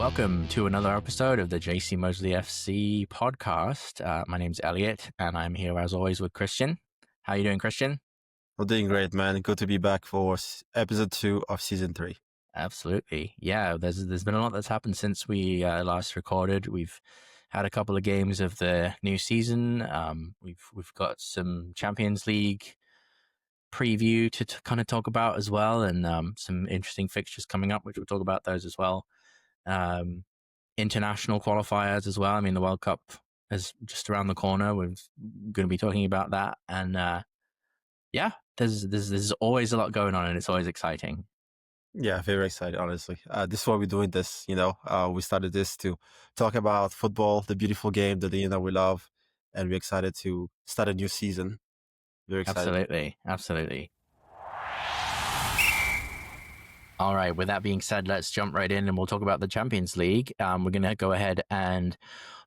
Welcome to another episode of the JCMoseleyFC Podcast. My name's Elliot, and I'm here as always with Christian. How you doing, Christian? I'm doing great, man. Good to be back for episode 2 of season 3. Absolutely. Yeah, there's been a lot that's happened since we last recorded. We've had a couple of games of the new season. We've got some Champions League preview to kind of talk about as well, and some interesting fixtures coming up, which we'll talk about those as well. International qualifiers as well. I mean, the World Cup is just around the corner. We're going to be talking about that, and there's always a lot going on, and it's always exciting. Yeah, very excited, honestly. This is why we're doing this, we started this to talk about football, the beautiful game, the game that we love, and we're excited to start a new season. Very excited. Absolutely. All right, with that being said, let's jump right in and we'll talk about the Champions League. We're going to go ahead and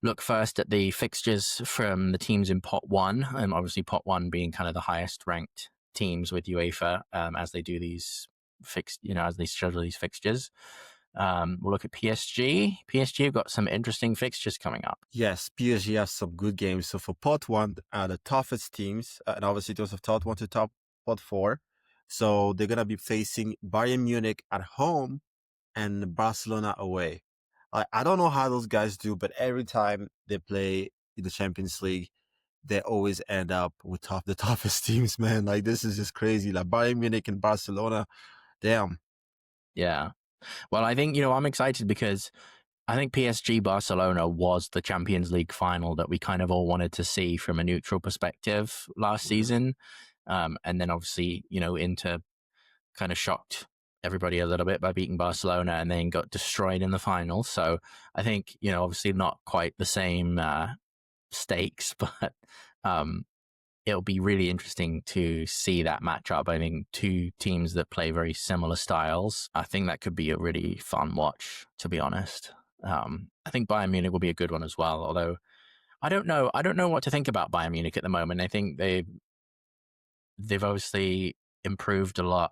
look first at the fixtures from the teams in Pot 1, and obviously Pot 1 being kind of the highest ranked teams with UEFA as they do these as they schedule these fixtures. We'll look at PSG. PSG have got some interesting fixtures coming up. Yes, PSG has some good games. So for Pot 1, the toughest teams, and obviously those of Pot 1 to Pot 4. So they're going to be facing Bayern Munich at home and Barcelona away. I don't know how those guys do, but every time they play in the Champions League, they always end up with the toughest teams, man. Like, this is just crazy. Like, Bayern Munich and Barcelona, damn. Yeah. Well, I think, I'm excited because I think PSG Barcelona was the Champions League final that we kind of all wanted to see from a neutral perspective last season. And then obviously, Inter kind of shocked everybody a little bit by beating Barcelona and then got destroyed in the final. So I think, obviously not quite the same stakes, but it'll be really interesting to see that matchup. I think two teams that play very similar styles. I think that could be a really fun watch, to be honest. I think Bayern Munich will be a good one as well, although I don't know what to think about Bayern Munich at the moment. I think they've obviously improved a lot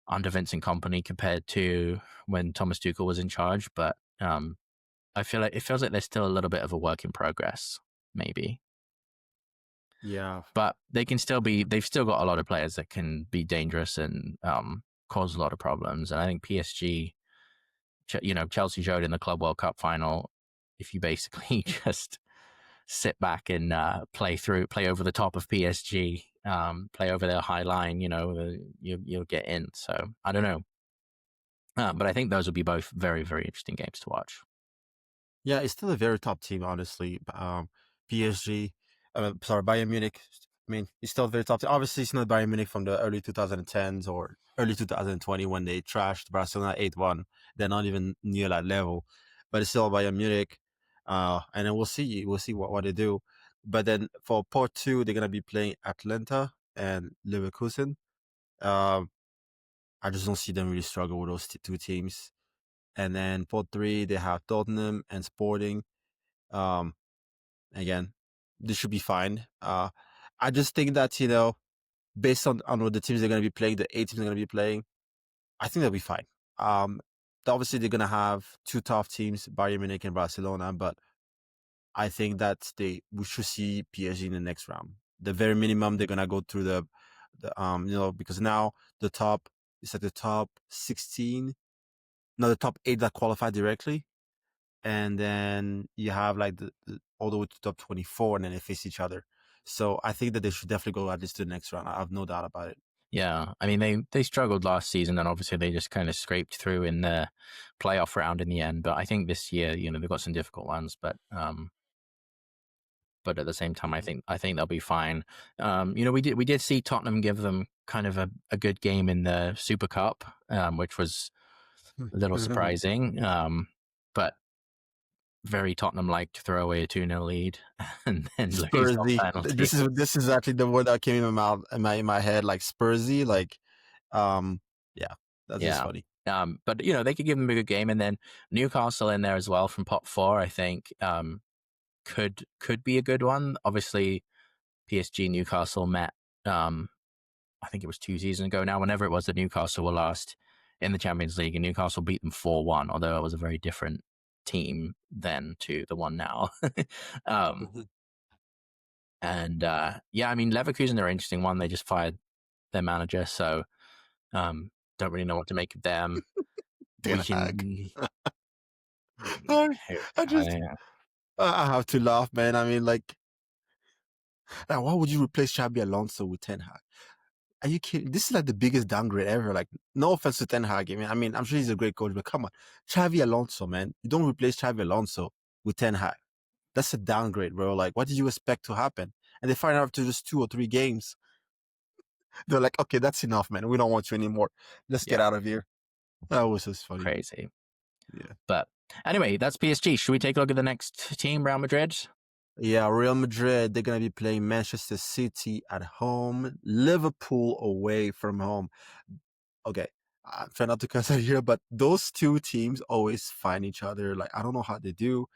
under Vincent Kompany compared to when Thomas Tuchel was in charge, but I feel like it feels like there's still a little bit of a work in progress, maybe. Yeah. But they've still got a lot of players that can be dangerous and cause a lot of problems. And I think PSG, Chelsea showed in the Club World Cup final, if you basically just sit back and play over the top of PSG, play over their high line, you'll get in. So I don't know. But I think those will be both very, very interesting games to watch. Yeah, it's still a very top team, honestly. Bayern Munich. I mean, it's still a very top team. Obviously, it's not Bayern Munich from the early 2010s or early 2020 when they trashed Barcelona 8-1. They're not even near that level, but it's still Bayern Munich. And then we'll see what they do. But then for Pot 2, they're gonna be playing Atlanta and Leverkusen. I just don't see them really struggle with those two teams. And then Pot 3, they have Tottenham and Sporting. Again, this should be fine. I just think that, based on what the teams they're going to be playing, the 8 teams they're going to be playing, I think they'll be fine. Obviously, they're going to have two tough teams, Bayern Munich and Barcelona, but I think that we should see PSG in the next round. The very minimum, they're going to go through because now it's like the top 16, no, the top 8 that qualify directly. And then you have like all the way to top 24 and then they face each other. So I think that they should definitely go at least to the next round. I have no doubt about it. Yeah. I mean, they struggled last season and obviously they just kind of scraped through in the playoff round in the end. But I think this year, they've got some difficult ones, but at the same time, I think they'll be fine. We did see Tottenham give them kind of a good game in the Super Cup, which was a little surprising. But very Tottenham-like to throw away a 2-0 lead and then lose on penalty. This is actually the word that came in my head, like Spursy, like, that's just funny. But they could give them a good game, and then Newcastle in there as well from Pot 4. I think could be a good one. Obviously, PSG Newcastle met. I think it was 2 seasons ago now. Whenever it was that Newcastle were last in the Champions League, and Newcastle beat them 4-1, although it was a very different team then to the one now. um, and yeah, I mean, Leverkusen are an interesting one. They just fired their manager, so don't really know what to make of them. Den We Hag. can. I have to laugh, man. I mean, like, now why would you replace Xabi Alonso with Ten Hag? Are you kidding? This is like the biggest downgrade ever. Like, no offense to Ten Hag. I mean, I'm sure he's a great coach, but come on, Xavi Alonso, man. You don't replace Xavi Alonso with Ten Hag. That's a downgrade, bro. Like, what did you expect to happen? And they find out after just 2 or 3 games, they're like, okay, that's enough, man. We don't want you anymore. Let's get out of here. That was just funny. Crazy. Yeah. But anyway, that's PSG. Should we take a look at the next team, Real Madrid? Yeah, Real Madrid, they're going to be playing Manchester City at home, Liverpool away from home. Okay, I'm trying not to cuss out here, but those two teams always find each other. Like, I don't know how they do.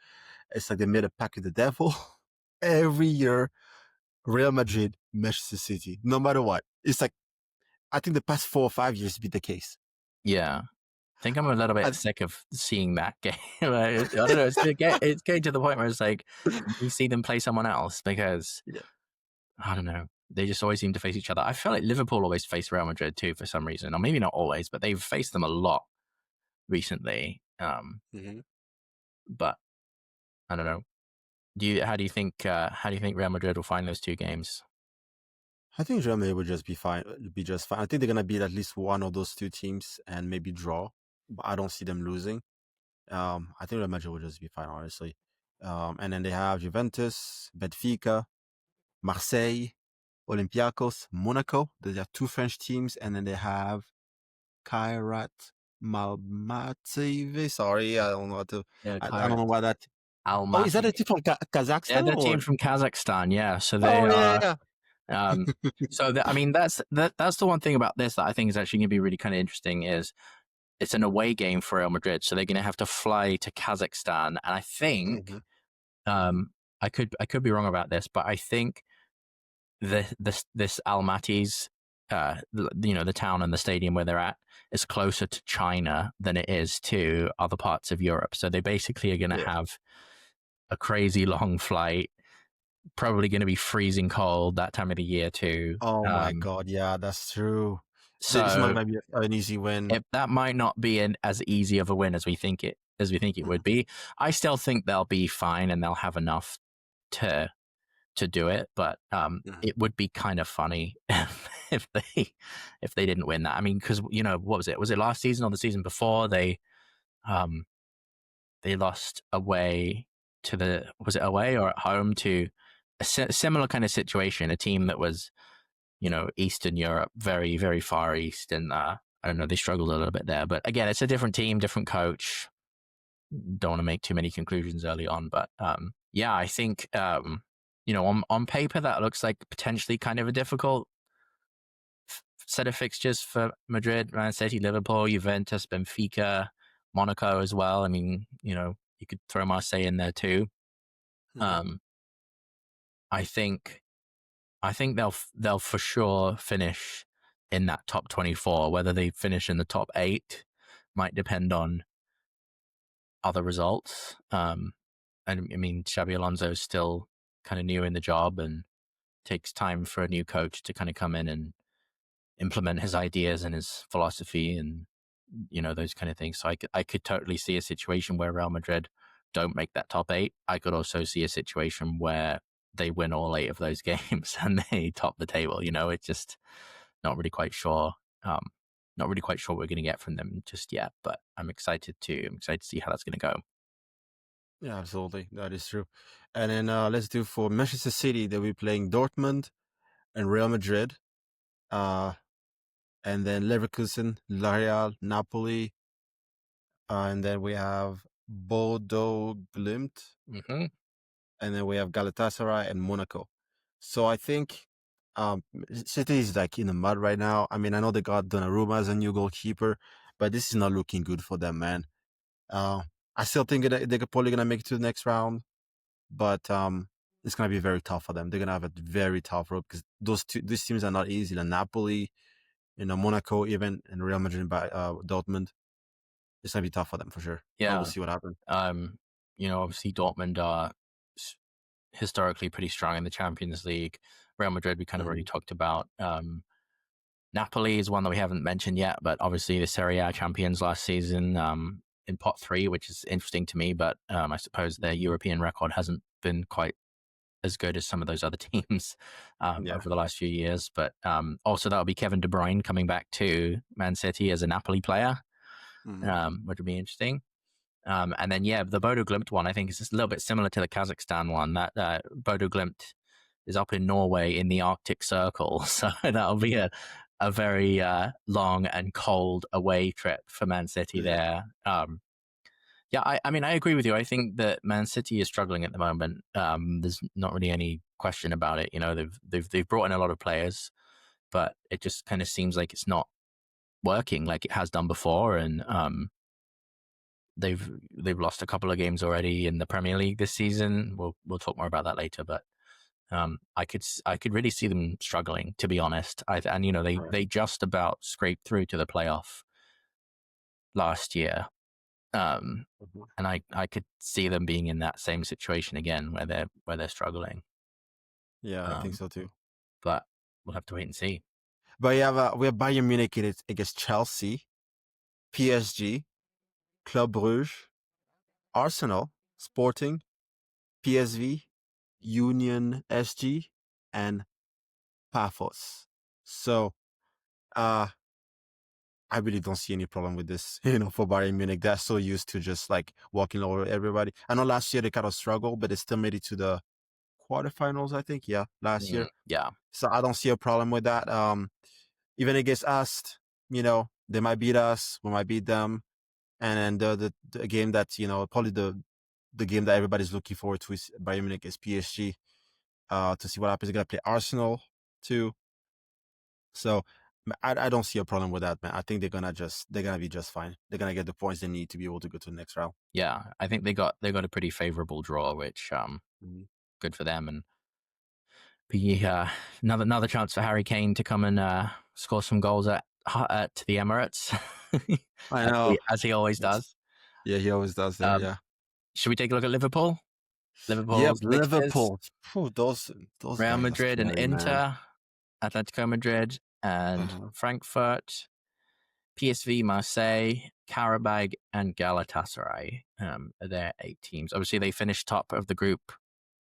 It's like they made a pact with the devil. Every year, Real Madrid, Manchester City, no matter what. It's like, I think the past 4 or 5 years be the case. Yeah. I think I'm a little bit sick of seeing that game. I don't know. It's getting to the point where it's like, we see them play someone else because, I don't know. They just always seem to face each other. I feel like Liverpool always face Real Madrid too for some reason, or maybe not always, but they've faced them a lot recently. But I don't know. How do you think Real Madrid will find those two games? I think Real Madrid will just be fine. I think they're gonna beat at least one of those two teams and maybe draw. But I don't see them losing. I think Real Madrid will just be fine, honestly. And then they have Juventus, Benfica, Marseille, Olympiacos, Monaco. They have 2 French teams, and then they have Kairat Malmative. Sorry, I don't know what to. I don't know why that. Almaty. Oh, is that a team from Kazakhstan? Yeah, they're a team from Kazakhstan. Yeah, so they are. So I mean, that's the one thing about this that I think is actually going to be really kind of interesting is it's an away game for Real Madrid, so they're going to have to fly to Kazakhstan, and I think I could be wrong about this, but I think this Almaty's the town and the stadium where they're at is closer to China than it is to other parts of Europe. So they basically are going to have a crazy long flight, probably going to be freezing cold that time of the year too. Oh my God, yeah, that's true. So it's not going to be an easy win. That might not be as easy of a win as we think it would be. I still think they'll be fine and they'll have enough to do it, but it would be kind of funny if they didn't win that. I mean, because what was it? Was it last season or the season before? They lost away to was it away or at home to a similar kind of situation, a team that was Eastern Europe, very, very far east, and I don't know, they struggled a little bit there. But again, it's a different team, different coach. Don't want to make too many conclusions early on, but yeah, I think on paper that looks like potentially kind of a difficult set of fixtures for Madrid, Man City, Liverpool, Juventus, Benfica, Monaco as well. I mean, you could throw Marseille in there too. I think they'll for sure finish in that top 24. Whether they finish in the top 8 might depend on other results. And I mean, Xabi Alonso is still kind of new in the job and takes time for a new coach to kind of come in and implement his ideas and his philosophy and those kind of things. So I could totally see a situation where Real Madrid don't make that top 8. I could also see a situation where they win all 8 of those games and they top the table. It's just not really quite sure. Not really quite sure what we're going to get from them just yet, but I'm excited to see how that's going to go. Yeah, absolutely. That is true. And then let's do for Manchester City. They'll be playing Dortmund and Real Madrid. And then Leverkusen, Villarreal, Napoli. And then we have Bodo Glimt. And then we have Galatasaray and Monaco. So I think City is like in the mud right now. I mean, I know they got Donnarumma as a new goalkeeper, but this is not looking good for them, man. I still think they're probably going to make it to the next round, but it's going to be very tough for them. They're going to have a very tough road because these teams are not easy. Like Napoli, Monaco even, and Real Madrid by Dortmund. It's gonna be tough for them for sure. But Yeah. we'll see what happens. Obviously Dortmund are historically pretty strong in the Champions League. Real Madrid, we kind of already talked about. Napoli is one that we haven't mentioned yet, but obviously the Serie A champions last season in pot 3, which is interesting to me, but I suppose their European record hasn't been quite as good as some of those other teams over the last few years. But also that'll be Kevin De Bruyne coming back to Man City as a Napoli player, which would be interesting. And then, the Bodo Glimt one, I think is just a little bit similar to the Kazakhstan one. That Bodo Glimt is up in Norway in the Arctic Circle. So that'll be a very long and cold away trip for Man City there. I agree with you. I think that Man City is struggling at the moment. There's not really any question about it. They've brought in a lot of players, but it just kind of seems like it's not working like it has done before. And they've lost a couple of games already in the Premier League this season. We'll talk more about that later, but I could really see them struggling, to be honest. They just about scraped through to the playoff last year. And I could see them being in that same situation again where they're struggling. Yeah, I think so too. But we'll have to wait and see. But we have Bayern Munich against Chelsea, PSG, Club Brugge, Arsenal, Sporting, PSV, Union SG, and Paphos. So, I really don't see any problem with this, for Bayern Munich. They're so used to just like walking over everybody. I know last year they kind of struggled, but they still made it to the quarterfinals, I think. Yeah, last year. Yeah. So I don't see a problem with that. Even against us, they might beat us, we might beat them. And the game that, probably the game that everybody's looking forward to is Bayern Munich is PSG, to see what happens. They're going to play Arsenal too. So I don't see a problem with that, man. I think they're gonna be just fine. They're gonna get the points they need to be able to go to the next round. Yeah, I think they got a pretty favorable draw, which good for them, and be another chance for Harry Kane to come and score some goals at the Emirates. I know, as he always does. Yeah, he always does there. Yeah. Should we take a look at Liverpool? Liverpool. Those Real Madrid and Inter. Man. Atletico Madrid and Frankfurt, PSV, Marseille, Karabag, and Galatasaray are their 8 teams. Obviously, they finished top of the group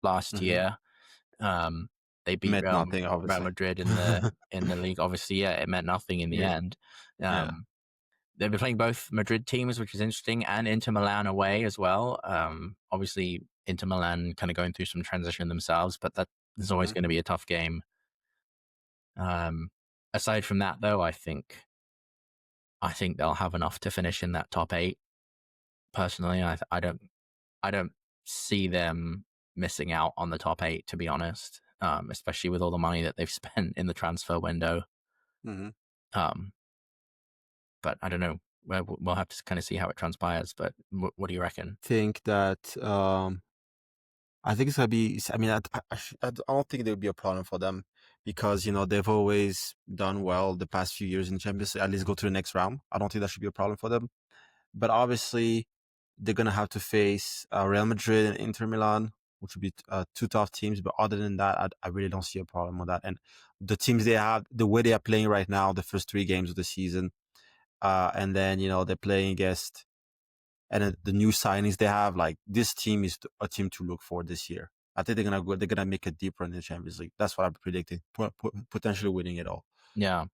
last year. They beat Real Madrid in the league. Obviously, it meant nothing in the end. They've been playing both Madrid teams, which is interesting, and Inter Milan away as well. Obviously, Inter Milan kind of going through some transition themselves, but that is always going to be a tough game. Aside from that, though, I think they'll have enough to finish in that top 8. Personally, I don't see them missing out on the top 8, to be honest. Especially with all the money that they've spent in the transfer window. But I don't know. We'll have to kind of see how it transpires. But what do you reckon? Think that I think it's gonna be. I mean, I don't think there would be a problem for them because they've always done well the past few years in the Champions League. At least go to the next round. I don't think that should be a problem for them. But obviously, they're gonna have to face Real Madrid and Inter Milan, which would be 2 tough teams. But other than that, I really don't see a problem with that. And the teams they have, the way they are playing right now, the first 3 games of the season, and then they're playing against. And the new signings they have, like this team is a team to look for this year. I think they're gonna make a deep run in the Champions League. That's what I'm predicting. Potentially winning it all. Yeah.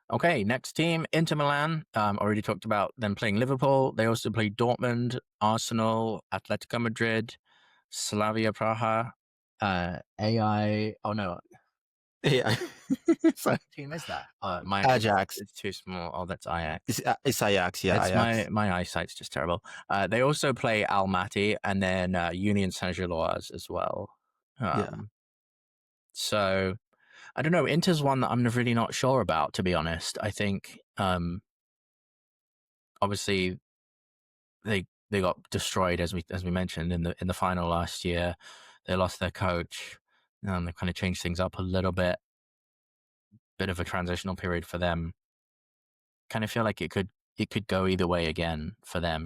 Okay, next team, Inter Milan. Already talked about them playing Liverpool. They also play Dortmund, Arsenal, Atletico Madrid, Slavia Praha, AI. Oh no. Yeah. What team is that? My Ajax. It's too small. Oh, that's Ajax. It's Ajax. Yeah, Ajax. My eyesight's just terrible. They also play Almaty and then Union Saint-Gilloise as well. So I don't know. Inter's one that I'm really not sure about, to be honest. I think obviously they got destroyed as we mentioned in the final last year. They lost their coach. They kind of changed things up a little bit. bit of a transitional period for them. Kind of feel like it could go either way again for them.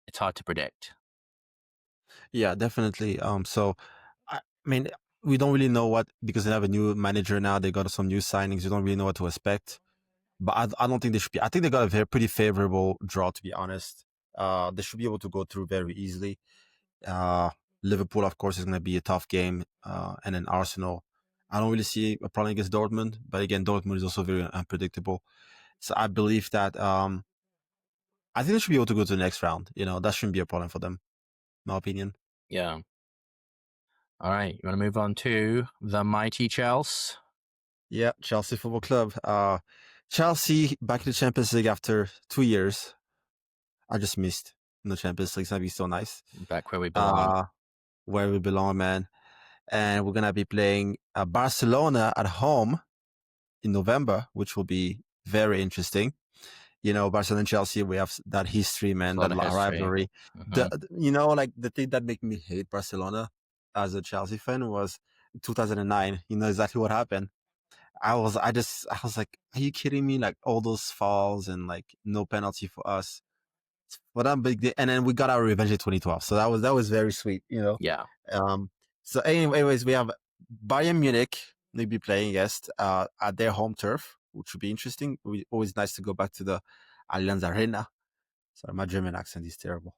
It's hard to predict. Yeah, definitely. So I mean, we don't really know what, because they have a new manager now. They got some new signings. You don't really know what to expect. But I don't think they should be. I think they got a pretty favorable draw, to be honest. They should be able to go through very easily. Liverpool, of course, is going to be a tough game. And then Arsenal. I don't really see a problem against Dortmund, but again, Dortmund is also very unpredictable. So I believe that I think they should be able to go to the next round. That shouldn't be a problem for them, in my opinion. Yeah. All right, you want to move on to the mighty Chelsea? Yeah, Chelsea Football Club. Chelsea back in the Champions League after 2 years. I just missed the Champions League. It's gonna be so nice. Back where we belong. Where we belong, man. And we're gonna be playing Barcelona at home in November, which will be very interesting. Barcelona and Chelsea, we have that history, man, that rivalry. Mm-hmm. Like the thing that made me hate Barcelona as a Chelsea fan was 2009. You know exactly what happened. I was like, are you kidding me? Like all those fouls and like no penalty for us. But I'm big, and then we got our revenge in 2012. So that was very sweet, Yeah. So anyways, we have Bayern Munich. They'll be playing at their home turf, which would be interesting. Always nice to go back to the Allianz Arena. Sorry, my German accent is terrible.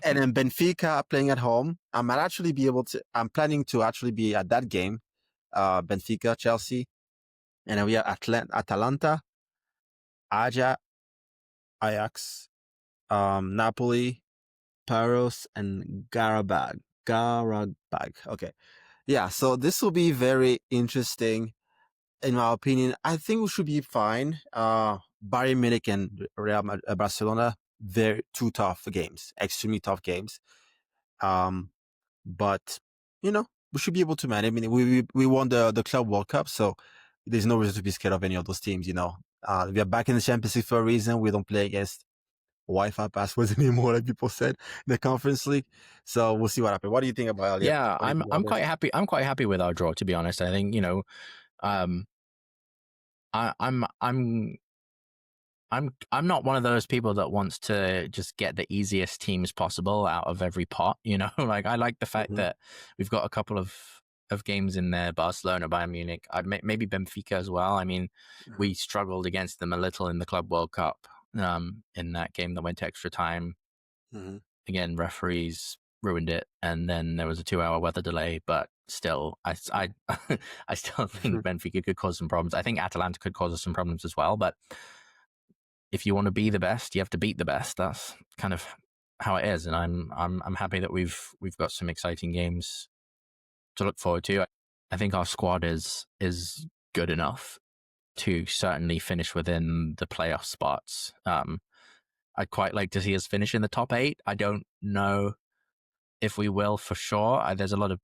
And then Benfica playing at home. I'm planning to actually be at that game. Benfica, Chelsea. And then we have Atalanta, Ajax, Napoli, Paros, and Garabag. Okay. Yeah, so this will be very interesting. In my opinion, I think we should be fine. Bayern Munich and Barcelona, they're two tough games, extremely tough games. But we should be able to manage. I mean, we won the Club World Cup, so there's no reason to be scared of any of those teams. We are back in the Champions League for a reason. We don't play against Wi-Fi passwords anymore, like people said in the Conference League. So we'll see what happens. What do you think about Elliot? Yeah, I'm quite happy. I'm quite happy with our draw, to be honest. I think I'm not one of those people that wants to just get the easiest teams possible out of every pot. Like I like the fact that we've got a couple of games in there: Barcelona, Bayern Munich, maybe Benfica as well. I mean, we struggled against them a little in the Club World Cup in that game that went to extra time. Again, referees ruined it, and then there was a 2-hour weather delay. But still, I still think Benfica could cause some problems. I think Atalanta could cause us some problems as well. But if you want to be the best, you have to beat the best. That's kind of how it is, and I'm happy that we've got some exciting games to look forward to. I think our squad is good enough to certainly finish within the playoff spots. I'd quite like to see us finish in the top 8. I don't know if we will for sure. There's a lot of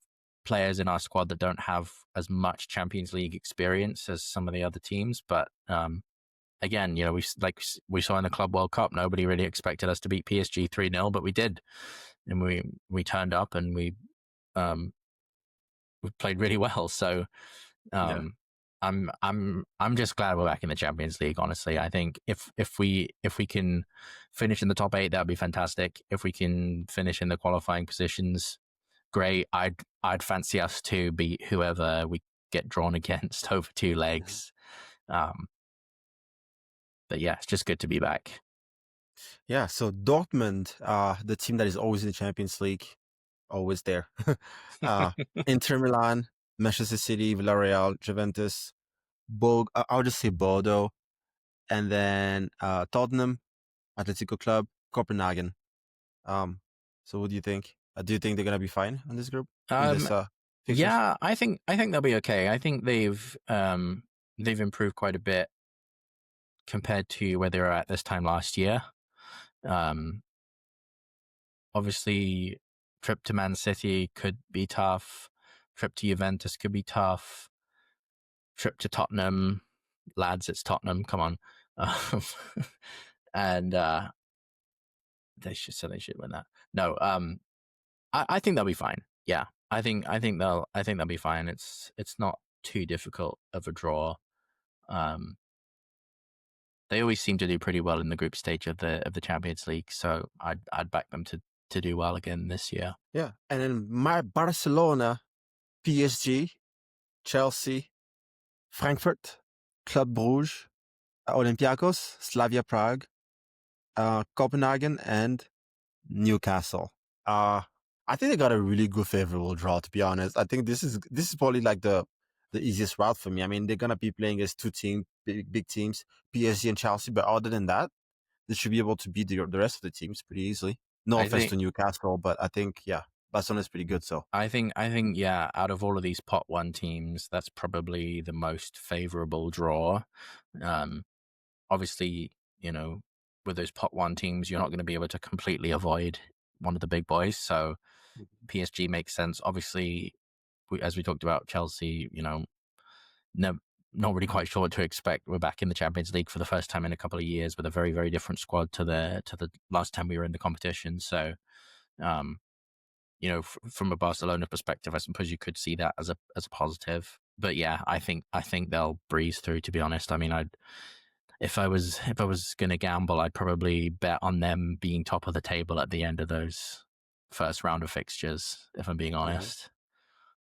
players in our squad that don't have as much Champions League experience as some of the other teams, but again, we saw in the Club World Cup, nobody really expected us to beat PSG 3-0, but we did, and we turned up and we played really well. So I'm just glad we're back in the Champions League. Honestly, I think if we can finish in the top 8, that'd be fantastic. If we can finish in the qualifying positions, great. I'd fancy us to beat whoever we get drawn against over 2 legs. But yeah, it's just good to be back. Yeah, so Dortmund, the team that is always in the Champions League, always there. Inter Milan, Manchester City, Villarreal, Juventus, I'll just say Bordeaux, and then Tottenham, Atletico Club, Copenhagen. So what do you think? Do you think they're gonna be fine in this group? Yeah, I think they'll be okay. I think they've improved quite a bit compared to where they were at this time last year. Obviously, trip to Man City could be tough. Trip to Juventus could be tough. Trip to Tottenham, lads, it's Tottenham. Come on, and they should win that. No, I think they'll be fine. Yeah, I think they'll be fine. It's not too difficult of a draw. They always seem to do pretty well in the group stage of the Champions League, so I'd back them to do well again this year. Yeah, and then my Barcelona, PSG, Chelsea, Frankfurt, Club Brugge, Olympiacos, Slavia Prague, Copenhagen, and Newcastle. I think they got a really good favorable draw, to be honest. I think this is probably like the easiest route for me. I mean, they're gonna be playing as two big teams, PSG and Chelsea, but other than that, they should be able to beat the rest of the teams pretty easily. No offense to Newcastle, but I think Barcelona's pretty good. So I think yeah, out of all of these pot one teams, that's probably the most favorable draw. Obviously, with those pot one teams, you're not going to be able to completely avoid one of the big boys. So PSG makes sense. Obviously, as we talked about Chelsea, not really quite sure what to expect. We're back in the Champions League for the first time in a couple of years with a very, very different squad to the last time we were in the competition. So, from a Barcelona perspective, I suppose you could see that as a positive. But yeah, I think they'll breeze through. To be honest, I mean, if I was going to gamble, I'd probably bet on them being top of the table at the end of those first round of fixtures. If I'm being honest,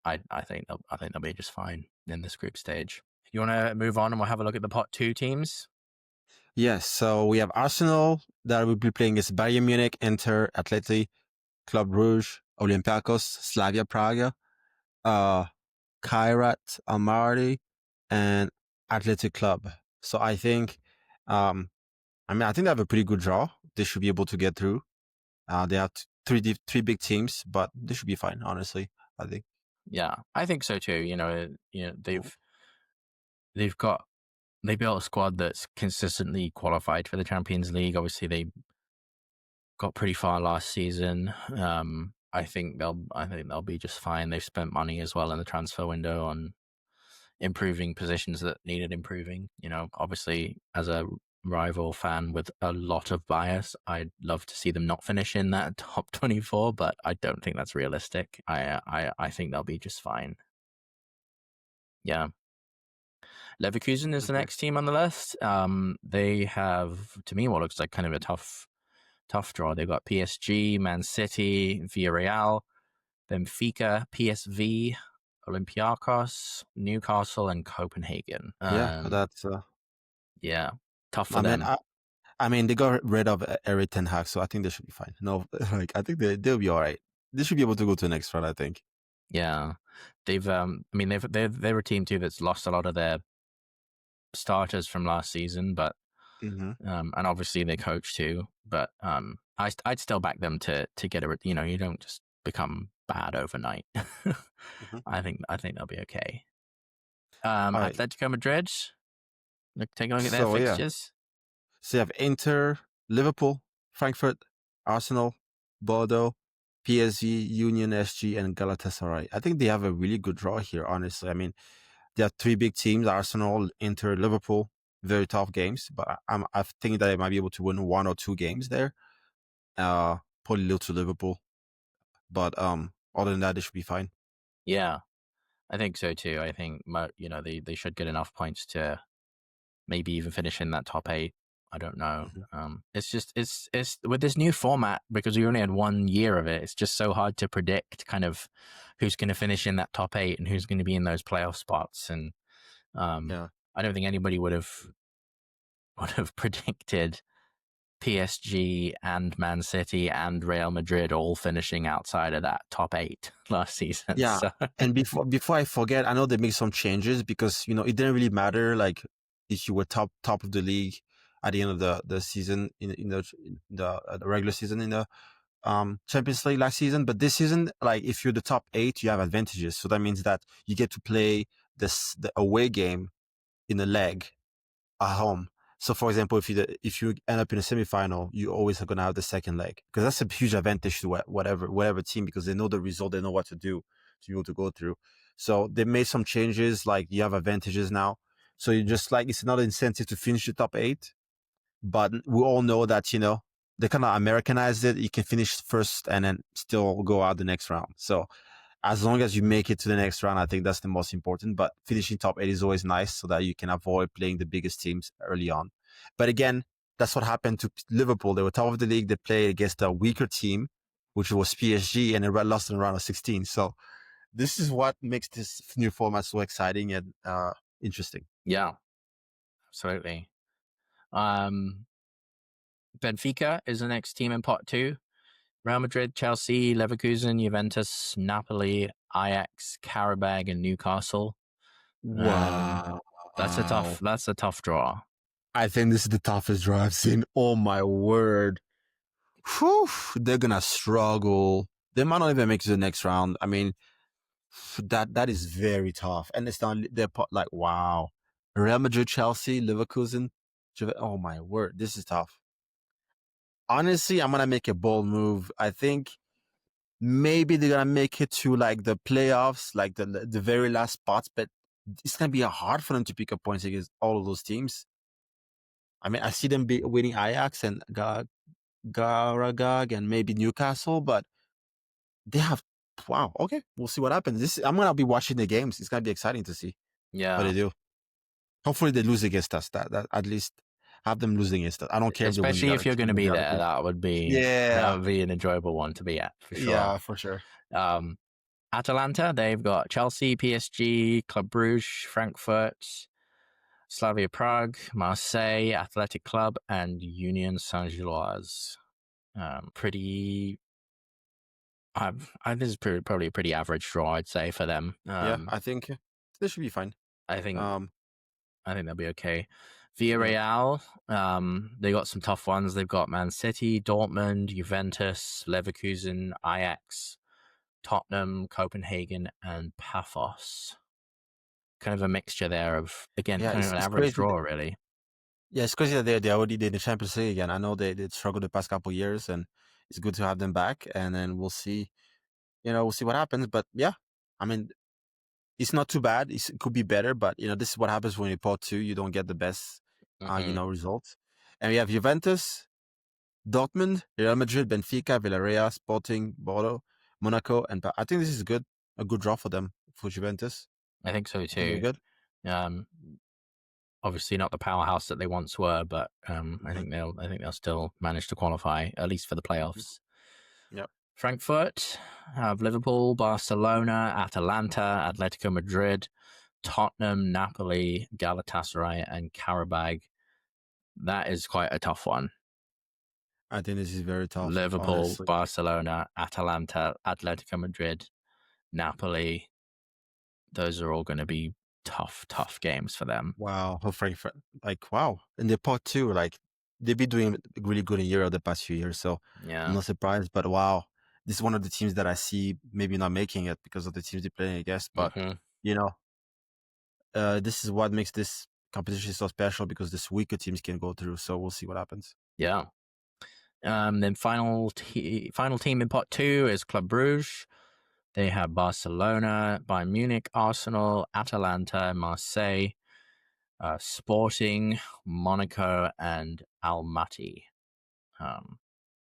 I think they'll be just fine in this group stage. You want to move on and we'll have a look at the pot two teams? Yes. So we have Arsenal that will be playing against Bayern Munich, Inter, Atleti, Club Brugge, Olympiacos, Slavia Praga, Kairat Almaty, and Athletic Club. So I think, I think they have a pretty good draw. They should be able to get through. They have three big teams, but they should be fine. Honestly, I think. Yeah, I think so too. They built a squad that's consistently qualified for the Champions League. Obviously, they got pretty far last season. I think they'll be just fine. They've spent money as well in the transfer window on improving positions that needed improving. Obviously, as a rival fan with a lot of bias, I'd love to see them not finish in that top 24, but I don't think that's realistic. I think they'll be just fine. Yeah. Leverkusen is the next team on the list. They have, to me, what looks like kind of a tough draw. They've got PSG, Man City, Villarreal, Benfica, PSV, Olympiacos, Newcastle, and Copenhagen. That's tough for them. I mean, they got rid of Erik ten Hag, so I think they should be fine. No, I think they'll be all right. They should be able to go to the next round, I think. Yeah, they've. They're a team too that's lost a lot of their starters from last season, but and obviously they coach too. But I'd still back them to get a. You don't just become bad overnight. I think they'll be okay. Right. Atletico Madrid. Take a look at their fixtures. So you have Inter, Liverpool, Frankfurt, Arsenal, Bordeaux, PSG, Union SG, and Galatasaray. I think they have a really good draw here, honestly. I mean, they have three big teams, Arsenal, Inter, Liverpool, very tough games, but I think that they might be able to win one or two games there. Probably lose to Liverpool. But other than that, they should be fine. Yeah, I think so too. I think, they should get enough points to maybe even finish in that top 8. I don't know. It's just it's with this new format, because we only had 1 year of it. It's just so hard to predict kind of who's going to finish in that top 8 and who's going to be in those playoff spots. And I don't think anybody would have predicted PSG and Man City and Real Madrid all finishing outside of that top 8 last season. Yeah, so. And before I forget, I know they made some changes because it didn't really matter like if you were top of the league at the end of the season in the regular season in the Champions League last season. But this season, like if you're the top 8, you have advantages. So that means that you get to play the away game in a leg at home. So for example, if you end up in a semifinal, you always are going to have the second leg, because that's a huge advantage to whatever team, because they know the result, they know what to do to be able to go through. So they made some changes, like you have advantages now. So you just like, it's another incentive to finish the top 8. But we all know that, they kind of Americanized it. You can finish first and then still go out the next round. So as long as you make it to the next round, I think that's the most important. But finishing top 8 is always nice so that you can avoid playing the biggest teams early on. But again, that's what happened to Liverpool. They were top of the league. They played against a weaker team, which was PSG, and they lost in the round of 16. So this is what makes this new format so exciting and interesting. Yeah, absolutely. Benfica is the next team in pot 2. Real Madrid, Chelsea, Leverkusen, Juventus, Napoli, Ajax, Karabag, and Newcastle. Wow. That's a tough draw. I think this is the toughest draw I've seen. Oh my word. Whew, they're gonna struggle. They might not even make it to the next round. I mean, that is very tough. And it's not they're like wow. Real Madrid, Chelsea, Leverkusen. Oh my word, this is tough. Honestly, I'm gonna make a bold move. I think maybe they're gonna make it to like the playoffs, like the very last spots, but it's gonna be hard for them to pick up points against all of those teams. I mean, I see them winning Ajax and Garagag and maybe Newcastle, but they have wow. Okay, we'll see what happens. I'm gonna be watching the games. It's gonna be exciting to see what they do. Hopefully, they lose against us. That at least have them losing against us. I don't care, especially if you're going to be there. That would be an enjoyable one to be at for sure. Yeah, for sure. Atalanta, they've got Chelsea, PSG, Club Brugge, Frankfurt, Slavia Prague, Marseille, Athletic Club, and Union Saint-Gilloise. This is probably a pretty average draw, I'd say, for them. Yeah, I think they should be fine. I think they'll be okay. Villarreal, they got some tough ones. They've got Man City, Dortmund, Juventus, Leverkusen, Ajax, Tottenham, Copenhagen, and Paphos. Kind of a mixture there of, again, kind of an average draw, really. Yeah, it's crazy that they already did the Champions League again. I know they struggled the past couple of years, and it's good to have them back. And then we'll see, we'll see what happens. But yeah, I mean, it's not too bad. It could be better, but this is what happens when you pot 2. You don't get the best, results. And we have Juventus, Dortmund, Real Madrid, Benfica, Villarreal, Sporting, Bordeaux, Monaco, and I think this is a good draw for them, for Juventus. I think so too. Good. Obviously not the powerhouse that they once were, but I think they'll still manage to qualify at least for the playoffs. Yep. Frankfurt have Liverpool, Barcelona, Atalanta, Atletico Madrid, Tottenham, Napoli, Galatasaray, and Karabag. That is quite a tough one. I think this is very tough. Liverpool, honestly. Barcelona, Atalanta, Atletico Madrid, Napoli. Those are all going to be tough games for them. Wow. Frankfurt, wow. And the pot 2, they've been doing really good in Europe the past few years. So yeah, I'm not surprised, but wow. This is one of the teams that I see maybe not making it because of the teams they're playing against. But, this is what makes this competition so special because these weaker teams can go through. So we'll see what happens. Yeah. Then final team in pot 2 is Club Brugge. They have Barcelona, Bayern Munich, Arsenal, Atalanta, Marseille, Sporting, Monaco, and Almaty.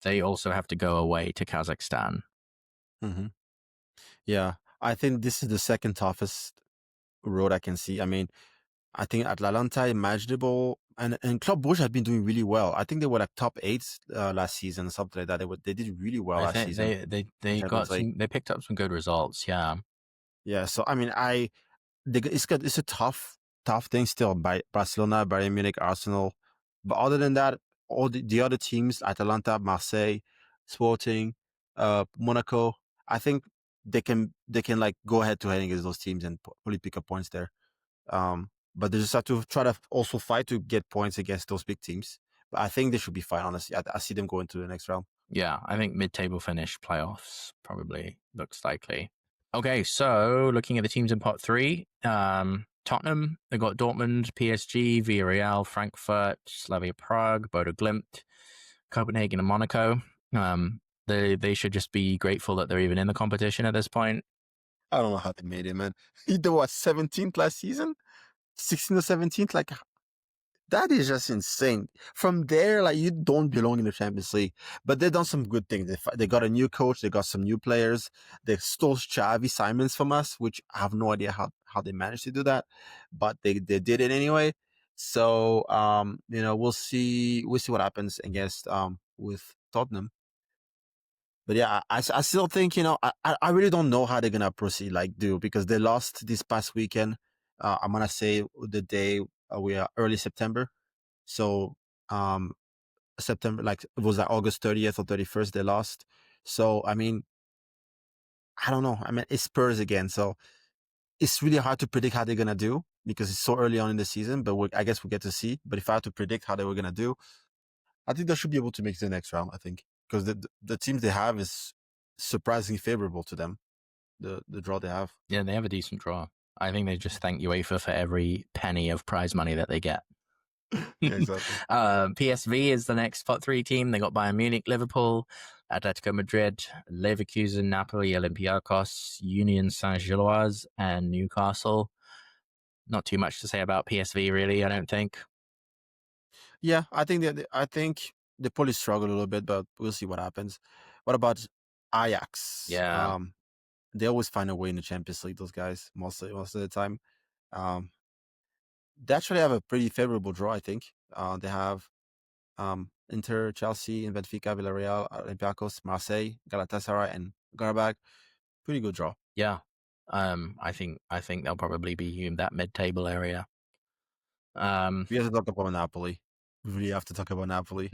They also have to go away to Kazakhstan. Mm-hmm. Yeah, I think this is the second toughest road I can see. I mean, I think Atalanta imaginable, and Club Brugge have been doing really well. I think they were top 8 last season, something like that. They did really well last season. They picked up some good results. Yeah. Yeah. So I mean, it's a tough thing still by Barcelona, Bayern Munich, Arsenal, but other than that, all the other teams, Atalanta, Marseille, Sporting, Monaco, I think they can go head to head against those teams and probably pick up points there. But they just have to try to also fight to get points against those big teams. But I think they should be fine, honestly. I see them going to the next round. Yeah, I think mid-table finish playoffs probably looks likely. Okay, so looking at the teams in pot 3, Tottenham, they've got Dortmund, PSG, Villarreal, Frankfurt, Slavia Prague, Bodo Glimt, Copenhagen, and Monaco. They should just be grateful that they're even in the competition at this point. I don't know how they made it, man. They were 17th last season, 16th or 17th. That is just insane. From there, like you don't belong in the Champions League, but they've done some good things. They got a new coach, they got some new players. They stole Xavi Simons from us, which I have no idea how they managed to do that, but they did it anyway. So we'll see what happens against with Tottenham. But yeah, I still think I really don't know how they're gonna proceed because they lost this past weekend. I'm gonna say the day we are early September. So September, like it was like August 30th or 31st, they lost. So I mean, I don't know. I mean, it's Spurs again, so it's really hard to predict how they're gonna do because it's so early on in the season. But I guess we'll get to see. But if I had to predict how they were gonna do, I think they should be able to make it to the next round. I think because the teams they have is surprisingly favorable to them. The draw they have. Yeah, they have a decent draw. I think they just thank UEFA for every penny of prize money that they get. Yeah, exactly. PSV is the next pot 3 team. They got Bayern Munich, Liverpool, Atletico Madrid, Leverkusen, Napoli, Olympiacos, Union Saint-Gilloise, and Newcastle. Not too much to say about PSV, really, I don't think. Yeah, I think they probably struggle a little bit, but we'll see what happens. What about Ajax? Yeah. They always find a way in the Champions League. Those guys most of the time. They actually have a pretty favorable draw. I think they have Inter, Chelsea, and Benfica, Villarreal, Olympiacos, Marseille, Galatasaray, and Qarabag. Pretty good draw. Yeah. I think they'll probably be in that mid-table area. We have to talk about Napoli. We really have to talk about Napoli.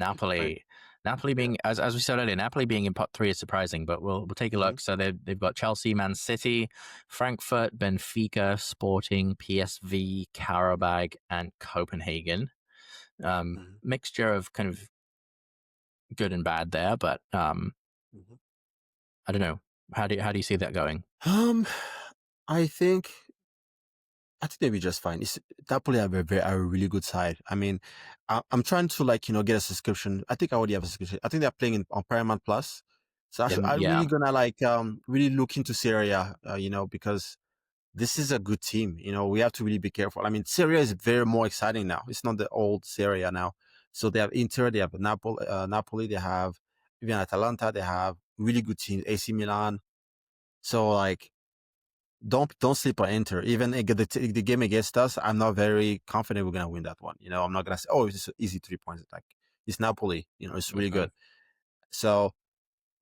Napoli being, as we said earlier, Napoli being in pot 3 is surprising, but we'll take a look. So they've got Chelsea, Man City, Frankfurt, Benfica, Sporting, PSV, Qarabag, and Copenhagen. Mixture of kind of good and bad there, but I don't know. How do you see that going? I think they'll be just fine. Napoli have a really good side. I mean, I'm trying to get a subscription. I think I already have a subscription. I think they're playing on Paramount Plus. So I'm really gonna really look into Serie A, because this is a good team. We have to really be careful. I mean, Serie A is very more exciting now. It's not the old Serie A now. So they have Inter, they have Napoli, they have even Atalanta, they have really good teams, AC Milan. So don't sleep on Inter. Even the game against us, I'm not very confident we're gonna win that one. I'm not gonna say, oh, it's just easy 3 points. It's Napoli. It's really good. So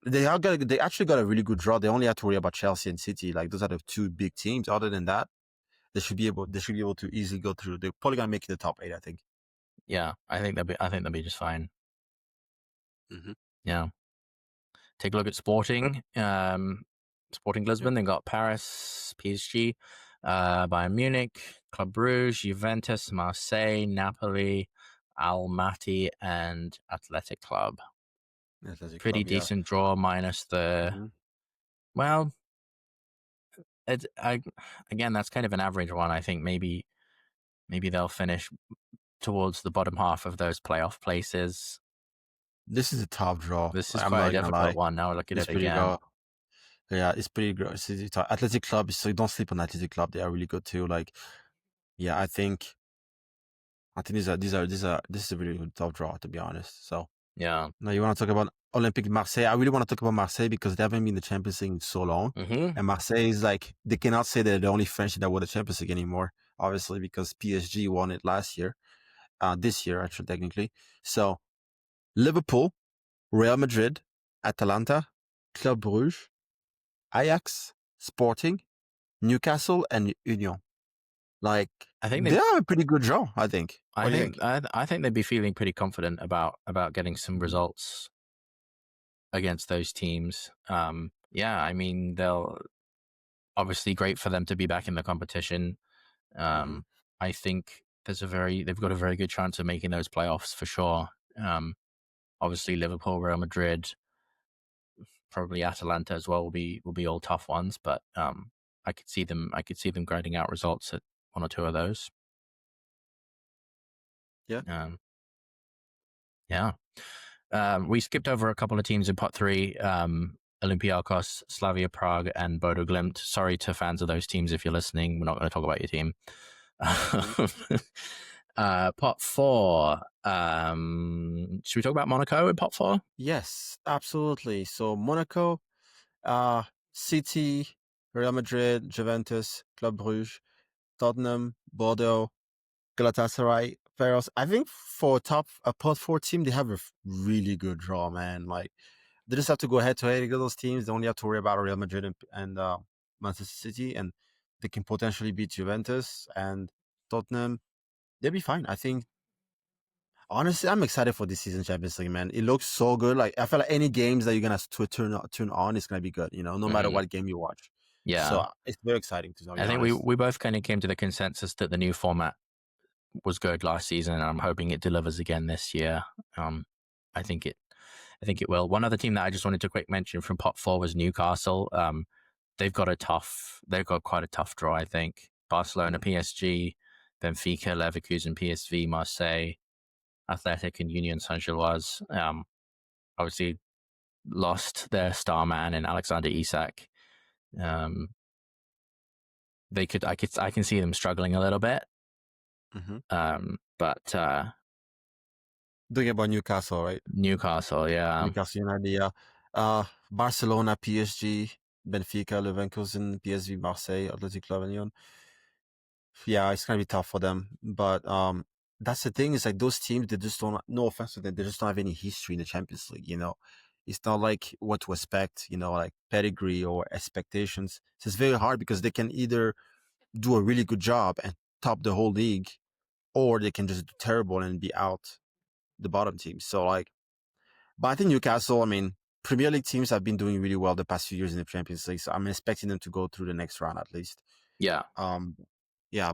they actually got a really good draw. They only have to worry about Chelsea and City. Those are the 2 big teams. Other than that, they should be able to easily go through. They're probably gonna make it the top 8, I think. Yeah, I think they'll be just fine. Yeah. Take a look at Sporting. Sporting Lisbon. They got Paris, PSG, Bayern Munich, Club Brugge, Juventus, Marseille, Napoli, Almaty, and Athletic Club. Pretty decent draw minus the. Well, again, that's kind of an average one. I think maybe they'll finish towards the bottom half of those playoff places. This is a tough draw. This is quite a difficult one. Now look at it again. Yeah, it's pretty good. Athletic Club, so don't sleep on Athletic Club. They are really good too. Yeah, I think this is a really good tough draw, to be honest. So yeah. Now you want to talk about Olympique Marseille. I really want to talk about Marseille because they haven't been in the Champions League in so long. And Marseille is they cannot say they're the only French that won the Champions League anymore, obviously, because PSG won it last year. This year, actually, technically. So Liverpool, Real Madrid, Atalanta, Club Brugge, Ajax, Sporting, Newcastle, and Union. I think they have a pretty good draw. I think. I think they'd be feeling pretty confident about getting some results against those teams. Yeah, I mean, they'll obviously great for them to be back in the competition. I think they've got a very good chance of making those playoffs for sure. Obviously, Liverpool, Real Madrid, probably Atalanta as well will be all tough ones, but I could see them grinding out results at one or two of those. Yeah. We skipped over a couple of teams in pot 3. Olympiacos, Slavia Prague, and Bodo Glimt. Sorry to fans of those teams if you're listening. We're not going to talk about your team. Pot four. Should we talk about Monaco in pot four? Yes, absolutely. So Monaco, City, Real Madrid, Juventus, Club Brugge, Tottenham, Bordeaux, Galatasaray, Ferros. I think for a pot four team, they have a really good draw, man. Like they just have to go head to head against those teams. They only have to worry about Real Madrid and Manchester City, and they can potentially beat Juventus and Tottenham. They'll be fine. I think. Honestly, I'm excited for this season Champions League, man. It looks so good. Like I feel like any games that you're gonna turn on, it's gonna be good. No matter what game you watch. Yeah. So it's very exciting to be I think honest. we both kind of came to the consensus that the new format was good last season, and I'm hoping it delivers again this year. I think it will. One other team that I just wanted to quick mention from pot four was Newcastle. They've got quite a tough draw, I think. Barcelona, PSG, Benfica, Leverkusen, PSV, Marseille, Athletic, and Union Saint-Gilloise. Obviously lost their star man in Alexander Isak. I can see them struggling a little bit. But talking about Newcastle, right? Newcastle, yeah. Newcastle United, yeah. Barcelona, PSG, Benfica, Leverkusen, PSV, Marseille, Athletic Club, and Lyon. Yeah, it's gonna be tough for them. But that's the thing, is like those teams, they just don't, no offense to them, they just don't have any history in the Champions League, It's not like what to expect, like pedigree or expectations. So it's very hard because they can either do a really good job and top the whole league, or they can just do terrible and be out the bottom team. So but I think Newcastle, I mean, Premier League teams have been doing really well the past few years in the Champions League. So I'm expecting them to go through the next round at least. Yeah.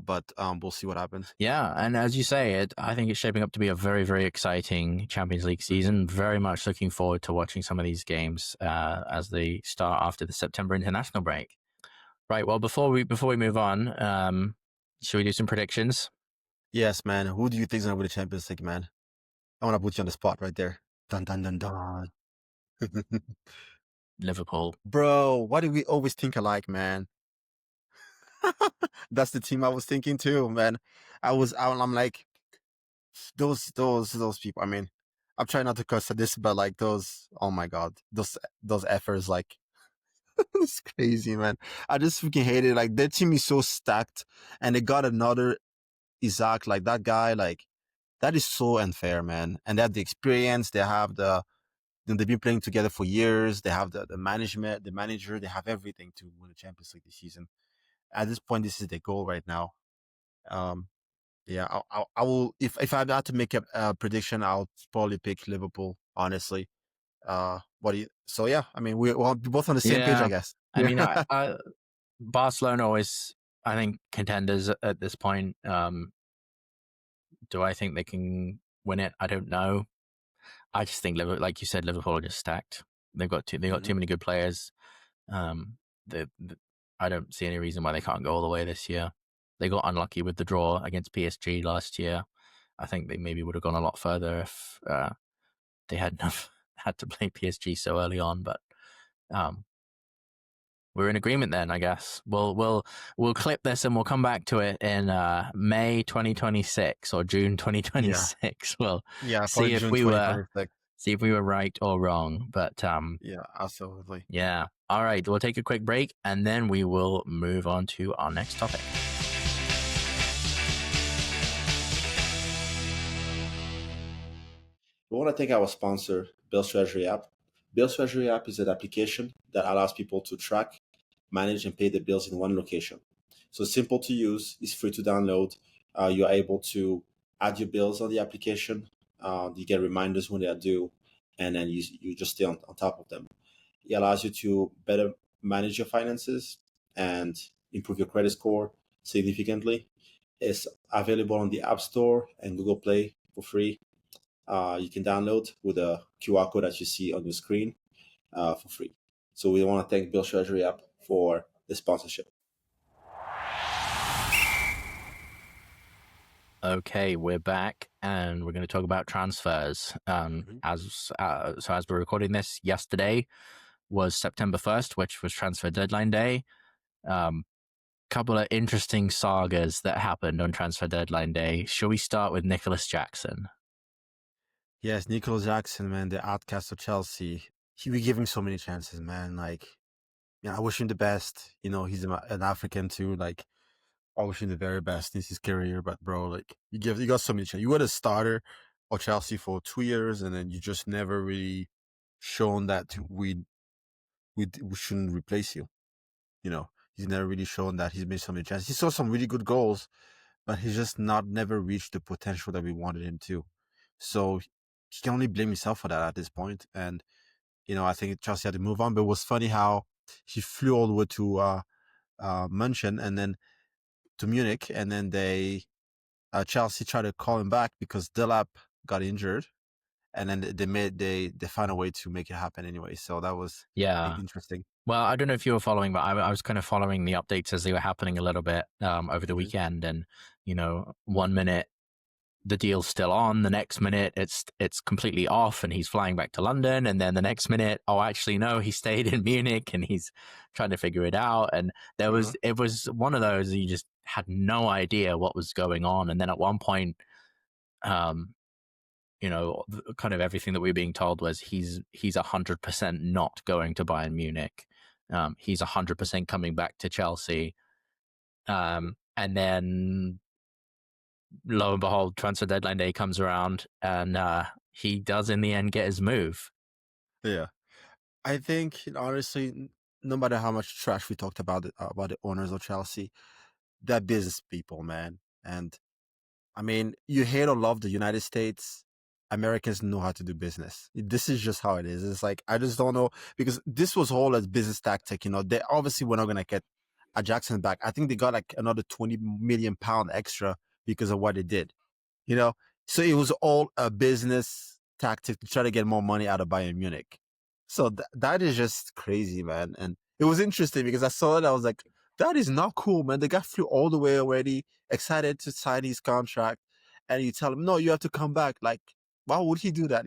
But we'll see what happens. Yeah, and as you say, I think it's shaping up to be a very, very exciting Champions League season. Very much looking forward to watching some of these games as they start after the September international break. Right. Well, before we move on, should we do some predictions? Yes, man. Who do you think is going to win the Champions League, man? I want to put you on the spot right there. Dun dun dun dun. Liverpool. Bro, why do we always think alike, man? That's the team I was thinking too, man. I'm like, those people. I mean, I'm trying not to cuss at this, but like those, oh my god, those efforts, like, it's crazy, man. I just freaking hate it. Like their team is so stacked, and they got another Isaac, like that guy, like that is so unfair, man. And they have the experience, they have they've been playing together for years. They have the management, the manager, they have everything to win the Champions League this season. At this point, this is their goal right now. Yeah, I will. If I had to make a prediction, I'll probably pick Liverpool. Honestly, So yeah, I mean, we're both on the same page, I guess. I mean, Barcelona is, I think, contenders at this point. Do I think they can win it? I don't know. I just think, like you said, Liverpool are just stacked. They've got too many good players. I don't see any reason why they can't go all the way this year. They got unlucky with the draw against PSG last year. I think they maybe would have gone a lot further if they hadn't had to play PSG so early on. But we're in agreement then, I guess. We'll clip this and we'll come back to it in May 2026 or June 2026. We'll see if we were right or wrong. But yeah, absolutely. Yeah. All right. We'll take a quick break and then we will move on to our next topic. We want to thank our sponsor, Bill's Treasury app. Bill's Treasury app is an application that allows people to track, manage, and pay the bills in one location. So it's simple to use. It's free to download. You're able to add your bills on the application. You get reminders when they are due, and then you just stay on top of them. It allows you to better manage your finances and improve your credit score significantly. It's available on the App Store and Google Play for free. You can download with a QR code that you see on your screen for free. So we want to thank Bill's Treasury app for the sponsorship. Okay, we're back and we're going to talk about transfers. As we're recording this, yesterday was September 1st, which was transfer deadline day. couple of interesting sagas that happened on transfer deadline day. Shall we start with Nicholas Jackson? Yes, Nicholas Jackson, man, the outcast of Chelsea. We give him so many chances, man. Like, I wish him the best. He's an African too. Like, I wish him the very best in his career. But bro, like, you got so many chances. You were the starter of Chelsea for 2 years, and then you just never really shown that we shouldn't replace you. He's never really shown that. He's made so many chances. He saw some really good goals, but he's just never reached the potential that we wanted him to. So he can only blame himself for that at this point. And, I think Chelsea had to move on. But it was funny how he flew all the way to München and then to Munich. And then Chelsea tried to call him back because Delap got injured. And then they found a way to make it happen anyway. So that was interesting. Well, I don't know if you were following, but I was kind of following the updates as they were happening a little bit over the weekend. And, 1 minute the deal's still on, the next minute it's completely off and he's flying back to London. And then the next minute, oh, actually, no, he stayed in Munich and he's trying to figure it out. And it was one of those, you just had no idea what was going on. And then at one point, kind of everything that we were being told was he's 100% not going to Bayern Munich. He's 100% coming back to Chelsea. And then lo and behold, transfer deadline day comes around and he does in the end get his move. Yeah. I think, honestly, no matter how much trash we talked about the owners of Chelsea, they're business people, man. And I mean, you hate or love the United States, Americans know how to do business. This is just how it is. It's like, I just don't know, because this was all a business tactic. They obviously were not going to get a Jackson back. I think they got like another £20 million extra because of what they did. So it was all a business tactic to try to get more money out of Bayern Munich. So that is just crazy, man. And it was interesting because I saw it. I was like, that is not cool, man. The guy flew all the way already, excited to sign his contract. And you tell him, no, you have to come back. Like, why would he do that,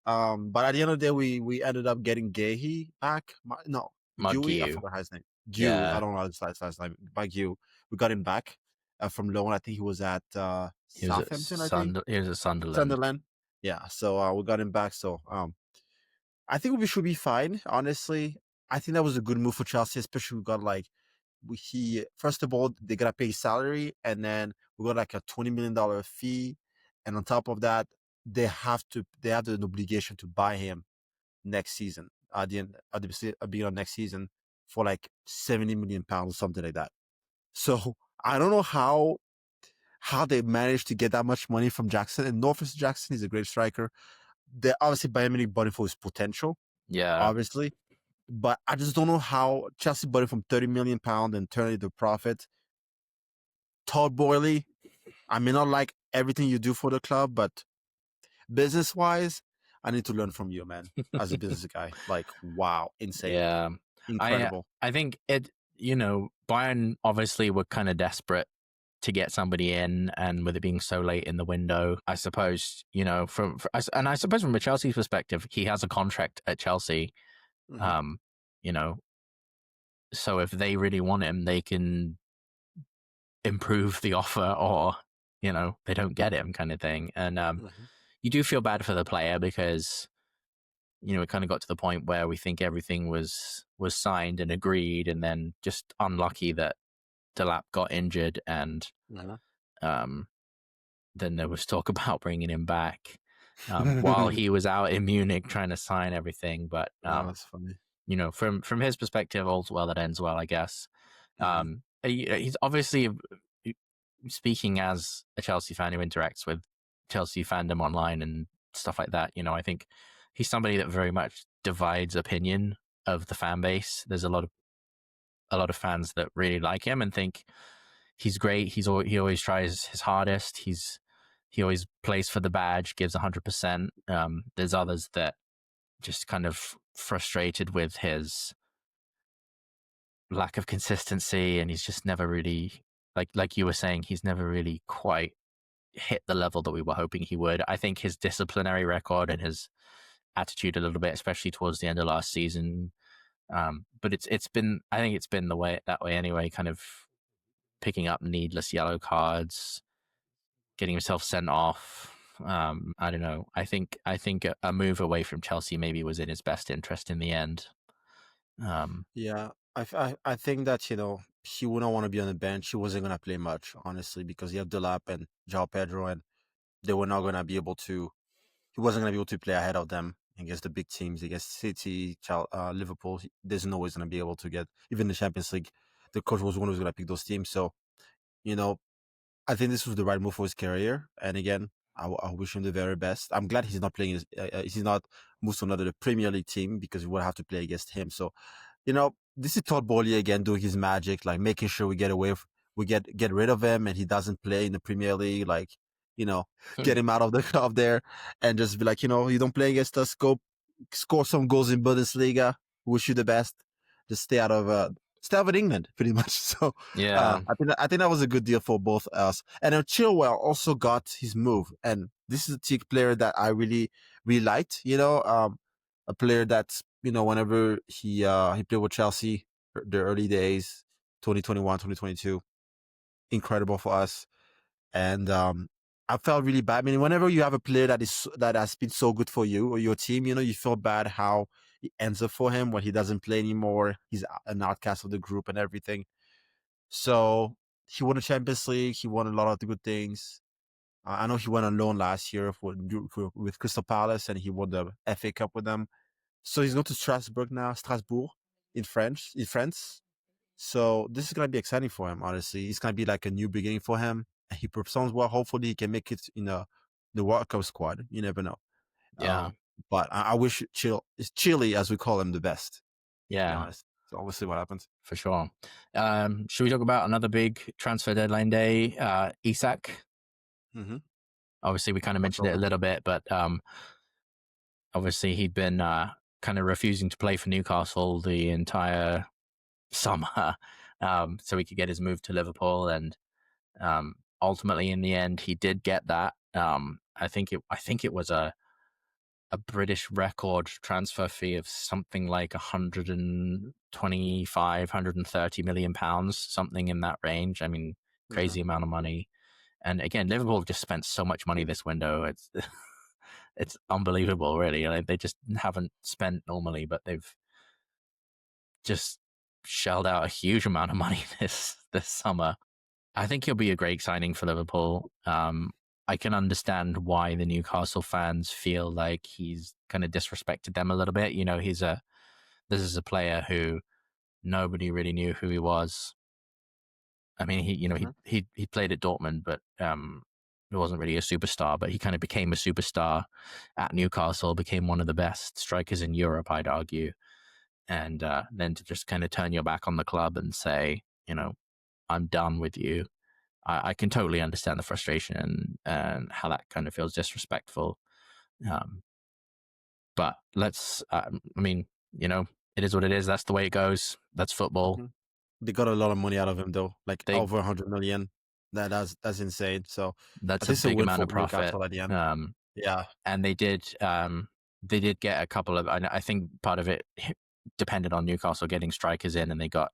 But at the end of the day, we ended up getting Gehi back. Gui, I forgot his name. Gui, yeah. I don't know his last name. By Gui, we got him back from loan. I think he was at Southampton, I think. He was at Sunderland. Sunderland. Yeah, so we got him back. So I think we should be fine, honestly. I think that was a good move for Chelsea, especially we got first of all, they got to pay his salary, and then we got like a $20 million fee. And on top of that, they have an obligation to buy him next season, at the beginning of next season, for like £70 million or something like that. So I don't know how they managed to get that much money from Jackson. And no offense to Jackson, he's a great striker. They're obviously Bayern Munich bought him for his potential. Yeah. Obviously. But I just don't know how Chelsea bought him from £30 million and turned it into profit. Todd Boehly, I may not like everything you do for the club, but business-wise, I need to learn from you, man, as a business guy. Like, wow, insane. Yeah. Incredible. I think Bayern obviously were kind of desperate to get somebody in, and with it being so late in the window, I suppose, from a Chelsea's perspective, he has a contract at Chelsea. Mm-hmm. So if they really want him, they can improve the offer, or, they don't get him, kind of thing. And you do feel bad for the player because, it kind of got to the point where we think everything was signed and agreed, and then just unlucky that Delap got injured, and then there was talk about bringing him back while he was out in Munich trying to sign everything. But that's funny. From his perspective, all's well that ends well, I guess. He's obviously, speaking as a Chelsea fan who interacts with Chelsea fandom online and stuff like that, I think he's somebody that very much divides opinion of the fan base. There's a lot of fans that really like him and think he's great. He always tries his hardest. He always plays for the badge, gives 100%. There's others that just kind of frustrated with his lack of consistency, and he's just never really, like you were saying, he's never really quite hit the level that we were hoping he would. I think his disciplinary record and his attitude a little bit, especially towards the end of last season, But it's been, I think it's been that way anyway, kind of picking up needless yellow cards, getting himself sent off. I don't know. I think a move away from Chelsea maybe was in his best interest in the end. Yeah, I think that he wouldn't want to be on the bench. He wasn't gonna play much, honestly, because you have Delap and João Pedro, and they were not gonna be able to. He wasn't gonna be able to play ahead of them against the big teams, against City, Liverpool. There's no way he's gonna be able to get even the Champions League. The coach was one who was gonna pick those teams. So you know, I think this was the right move for his career. And again, I wish him the very best. I'm glad he's not playing. He's not moved to another Premier League team because we would have to play against him. So this is Todd Bowley again doing his magic, like making sure we get we get rid of him and he doesn't play in the Premier League. Like, get him out of the of there and just be like, you don't play against us. Go score some goals in Bundesliga. Wish you the best. Just stay out of England, pretty much. So yeah, I think that was a good deal for both us. And then Chilwell also got his move, and this is a TIC player that I really really liked. A player that's whenever he played with Chelsea, the early days, 2021, 2022, incredible for us. And I felt really bad. I mean, whenever you have a player that has been so good for you or your team, you feel bad how it ends up for him when he doesn't play anymore. He's an outcast of the group and everything. So he won the Champions League. He won a lot of the good things. I know he went on loan last year with Crystal Palace, and he won the FA Cup with them. So he's going to Strasbourg in France. So this is going to be exciting for him, honestly. It's going to be like a new beginning for him. And he performs well. Hopefully he can make it in the World Cup squad. You never know. yeah, But I wish Chile, as we call him, the best, to be yeah, honest. So we'll see what happens. for sure. Should we talk about another big transfer deadline day? Isak. Mm-hmm. Obviously, we kind of mentioned it a little bit, but obviously he'd been kind of refusing to play for Newcastle the entire summer, so he could get his move to Liverpool, and ultimately, in the end, he did get that. I think it was a British record transfer fee of something like 125, 130 million pounds, something in that range. I mean, crazy amount of money. And again, Liverpool have just spent so much money this window. It's it's unbelievable, really. Like, they just haven't spent normally, but they've just shelled out a huge amount of money this summer. I think he'll be a great signing for Liverpool. I can understand why the Newcastle fans feel like he's kind of disrespected them a little bit. This is a player who nobody really knew who he was. I mean, he played at Dortmund, but he wasn't really a superstar. But he kind of became a superstar at Newcastle, became one of the best strikers in Europe, I'd argue. And then to just kind of turn your back on the club and say, I'm done with you. I can totally understand the frustration and how that kind of feels disrespectful. But I mean, it is what it is. That's the way it goes. That's football. Mm-hmm. They got a lot of money out of him, though, like over 100 million. That's insane. So that's a big amount of profit. At the end. Yeah, and they did get a couple of. I think part of it depended on Newcastle getting strikers in, and they got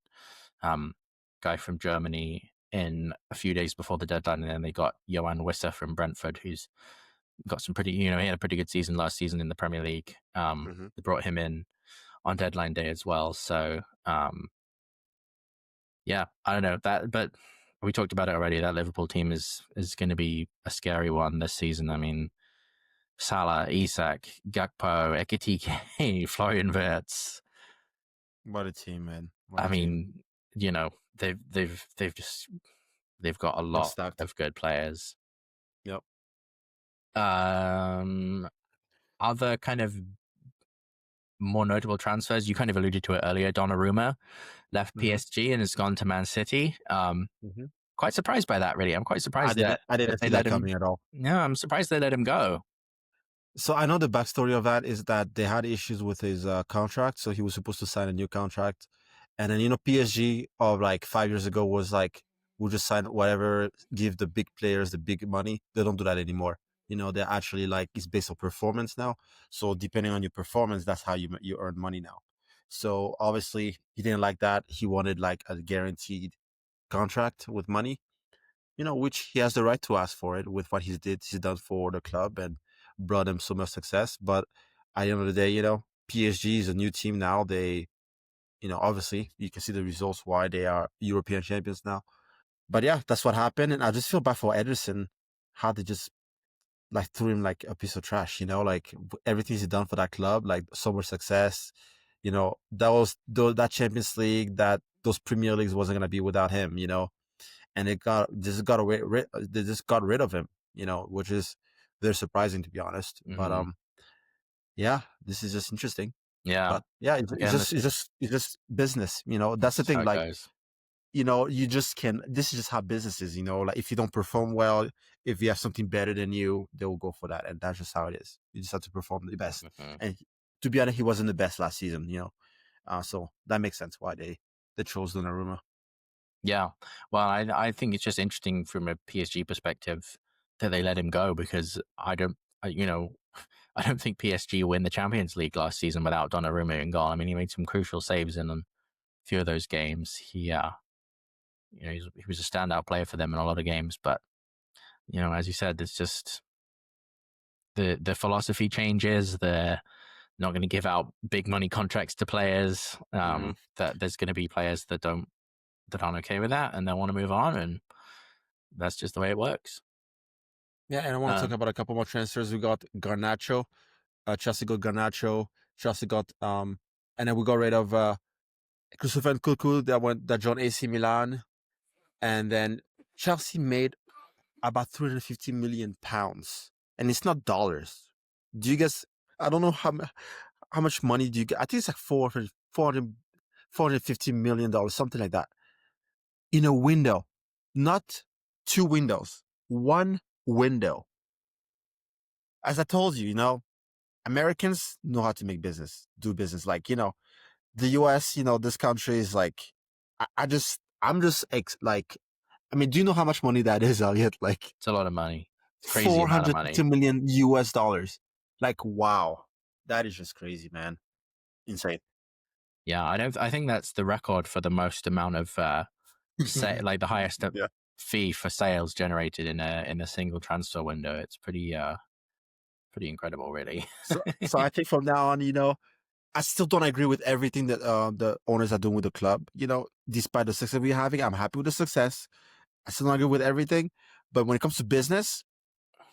guy from Germany in a few days before the deadline, and then they got Johan Wissa from Brentford, who's got some pretty, he had a pretty good season last season in the Premier League. They brought him in on deadline day as well. So, yeah, I don't know that, but we talked about it already. That Liverpool team is going to be a scary one this season. I mean, Salah, Isak, Gakpo, Ekitike, Florian Wirtz. What a team, man! I mean, they've got a lot of good players. Yep. Other kind of more notable transfers, you kind of alluded to it earlier. Donnarumma left PSG and has gone to Man City. Quite surprised by that, really. I'm quite surprised I didn't see that coming at all. No, I'm surprised they let him go. So I know the backstory of that is that they had issues with his contract, so he was supposed to sign a new contract, and then PSG of like 5 years ago was like, we'll just sign whatever, give the big players the big money. They don't do that anymore. They're actually like, it's based on performance now. So depending on your performance, that's how you earn money now. So obviously he didn't like that. He wanted like a guaranteed contract with money, which he has the right to ask for it with what he's done for the club and brought him so much success. But at the end of the day, PSG is a new team now. They, obviously you can see the results why they are European champions now. But yeah, that's what happened. And I just feel bad for Ederson, how they just like threw him like a piece of trash, like everything he's done for that club, like so much success, that Champions League, those Premier Leagues wasn't going to be without him, and they just got rid of him, which is very surprising to be honest. Mm-hmm. But yeah, this is just interesting. Yeah, but yeah, it's just business. That's the thing. Like, goes. You just can. This is just how business is. Like if you don't perform well, if you have something better than you, they will go for that, and that's just how it is. You just have to perform the best. Mm-hmm. And to be honest, he wasn't the best last season. So that makes sense why they chose Donnarumma. Yeah, well, I think it's just interesting from a PSG perspective that they let him go, because I don't think PSG win the Champions League last season without Donnarumma in goal. I mean, he made some crucial saves in a few of those games. He was a standout player for them in a lot of games, but as you said, it's just the philosophy changes. They're not going to give out big money contracts to players. That there's going to be players that aren't okay with that and they want to move on, and that's just the way it works. Yeah, and I want to talk about a couple more transfers. We got Garnacho. Chelsea got Garnacho. Chelsea got and then we got rid of Christopher Nkunku that joined AC Milan, and then Chelsea made about £350 million, and it's not dollars. Do you guys? I don't know how much money do you get? I think it's like $450 million, something like that, in a window, not 2 windows, 1 window. As I told you, Americans know how to do business. Like, the US, this country is like, do you know how much money that is, Elliot? Like, it's a lot of money. It's crazy amount of money. $450 million US. Like, wow. That is just crazy, man. Insane. Yeah, I think that's the record for the most amount of like the highest fee for sales generated in a single transfer window. It's pretty incredible, really. so I think from now on, I still don't agree with everything that the owners are doing with the club. Despite the success we're having, I'm happy with the success. I still don't agree with everything, but when it comes to business,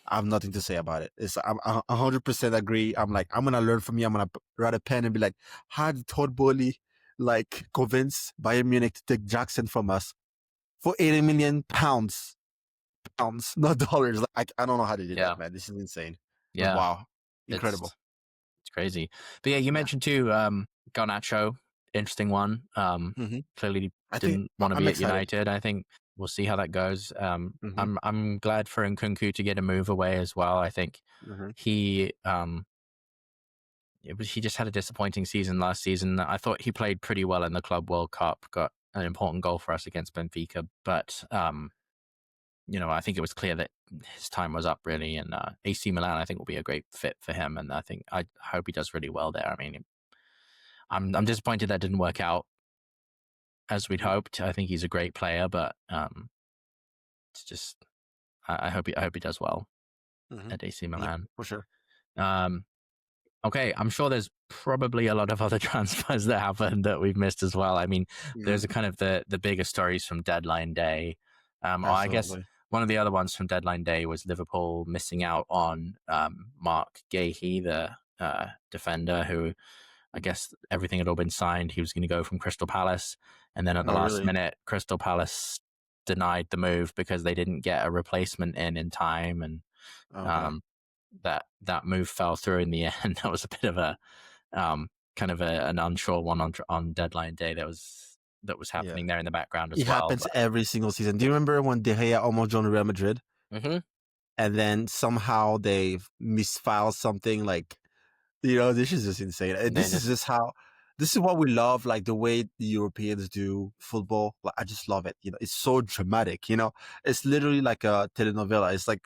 I have nothing to say about it. I'm 100% agree. I'm like, I'm gonna learn from you. I'm gonna write a pen and be like, how did Todd Bowley convince Bayern Munich to take Jackson from us for £80 million, not dollars? Like, I don't know how they did that, man. This is insane. Yeah, but wow, incredible. It's crazy. But yeah, you mentioned too, Garnacho, interesting one. Clearly didn't want to be at United. I think we'll see how that goes. I'm glad for Nkunku to get a move away as well. I think he just had a disappointing season last season. I thought he played pretty well in the Club World Cup, got an important goal for us against Benfica, but I think it was clear that his time was up, really, and AC Milan I think will be a great fit for him, and I hope he does really well there. I mean, I'm disappointed that didn't work out as we'd hoped. I think he's a great player, but it's just I hope he does well at AC Milan. Yeah, for sure. Okay, I'm sure there's probably a lot of other transfers that happened that we've missed as well. I mean, there's a kind of the bigger stories from deadline day. I guess one of the other ones from deadline day was Liverpool missing out on Mark Gahey, the defender, who I guess everything had all been signed. He was going to go from Crystal Palace, and then at the last minute, Crystal Palace denied the move because they didn't get a replacement in time, and that move fell through in the end. That was a bit of a kind of an unsure one on deadline day. That was happening there in the background as well. It happens every single season. Do you remember when De Gea almost joined Real Madrid? And then somehow they misfiled something, like, this is just insane. This is what we love, like the way the Europeans do football. Like, I just love it. It's so dramatic. It's literally like a telenovela. It's like,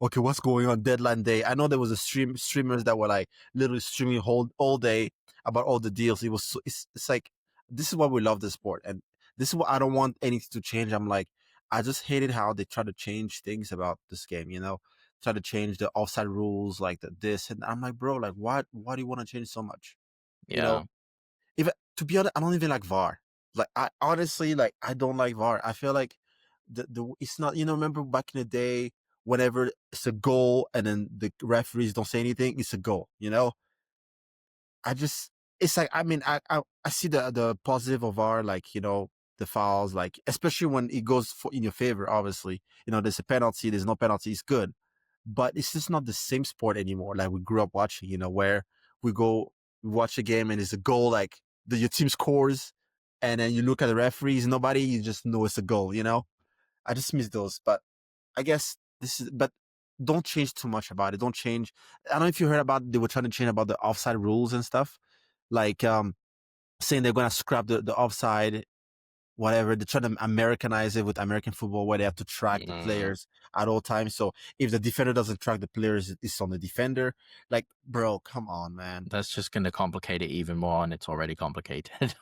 okay, what's going on deadline day? I know there was streamers that were like literally streaming all day about all the deals. It was so, it's like this is why we love the sport, and this is what I don't want anything to change. I'm like, I just hated how they try to change things about this game. Try to change the offside rules, like this, and I'm like, bro, like what? Why do you want to change so much? You Yeah. know, if to be honest, I don't even like VAR. Like I honestly like I don't like VAR. I feel like the it's not remember back in the day whenever it's a goal and then the referees don't say anything, it's a goal. I just it's like I mean I see the positive of VAR, like the fouls, like especially when it goes in your favor. Obviously, there's a penalty, there's no penalty, it's good, but it's just not the same sport anymore. Like we grew up watching, where we go watch a game and it's a goal, like your team scores, and then you look at the referees, nobody, you just know it's a goal. I just miss those, but I guess but don't change too much about it. Don't change. I don't know if you heard about, they were trying to change about the offside rules and stuff, like saying they're going to scrap the offside, whatever. They're trying to Americanize it with American football, where they have to track the players at all times. So if the defender doesn't track the players, it's on the defender. Like, bro, come on, man. That's just going to complicate it even more, and it's already complicated.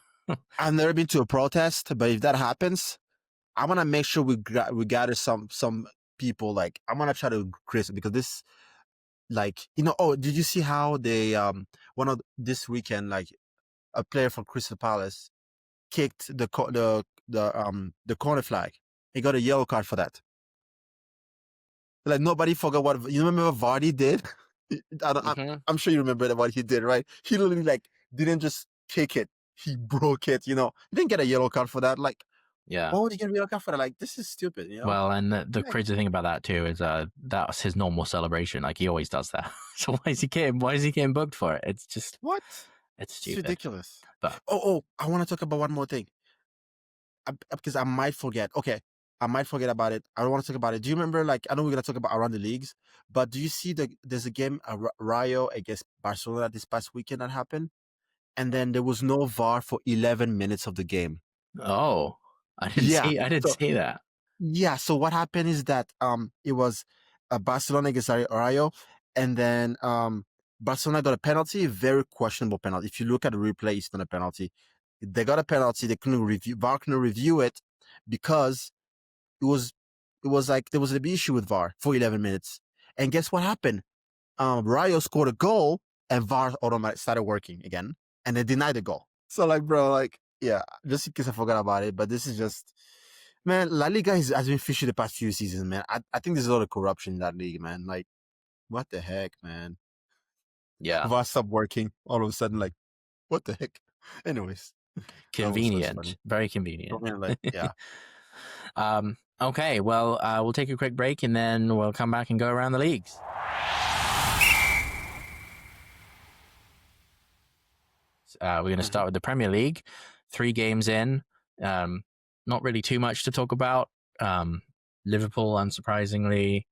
I've never been to a protest, but if that happens, I'm gonna make sure we gather some people. Like, I'm gonna try to create, because this, like, oh, did you see how they this weekend, like, a player from Crystal Palace kicked the corner flag? He got a yellow card for that. Like, nobody forgot what you remember what Vardy did. I'm sure you remember what he did, right? He literally, like, didn't just kick it; he broke it. He didn't get a yellow card for that. Like, Yeah. why would you get a yellow card for that? Like, this is stupid. Well, and the crazy thing about that too is that's his normal celebration. Like, he always does that. So why is he getting booked for it? It's just what? It's stupid. It's ridiculous. But I want to talk about one more thing, because I might forget. Okay, I might forget about it. I don't want to talk about it. Do you remember, like, I know we're going to talk about around the leagues, but do you see there's a game, Rayo against Barcelona this past weekend that happened? And then there was no VAR for 11 minutes of the game. Oh, I didn't see that. Yeah. So what happened is that it was Barcelona against Rayo, and then Barcelona got a penalty, a very questionable penalty. If you look at the replay, it's not a penalty. They got a penalty. They couldn't review. VAR couldn't review it because it was like there was a big issue with VAR for 11 minutes. And guess what happened? Rayo scored a goal, and VAR automatically started working again, and they denied the goal. So, like, bro, like, yeah, just in case I forgot about it, but this is just, man, La Liga has been fishy the past few seasons, man. I think there's a lot of corruption in that league, man. Like, what the heck, man? Yeah. VAR stopped working all of a sudden, like, what the heck? Anyways. Convenient. Very convenient. Like, yeah. Okay, well, we'll take a quick break, and then we'll come back and go around the leagues. We're going to start with the Premier League. 3 games in. Not really too much to talk about. Liverpool, unsurprisingly,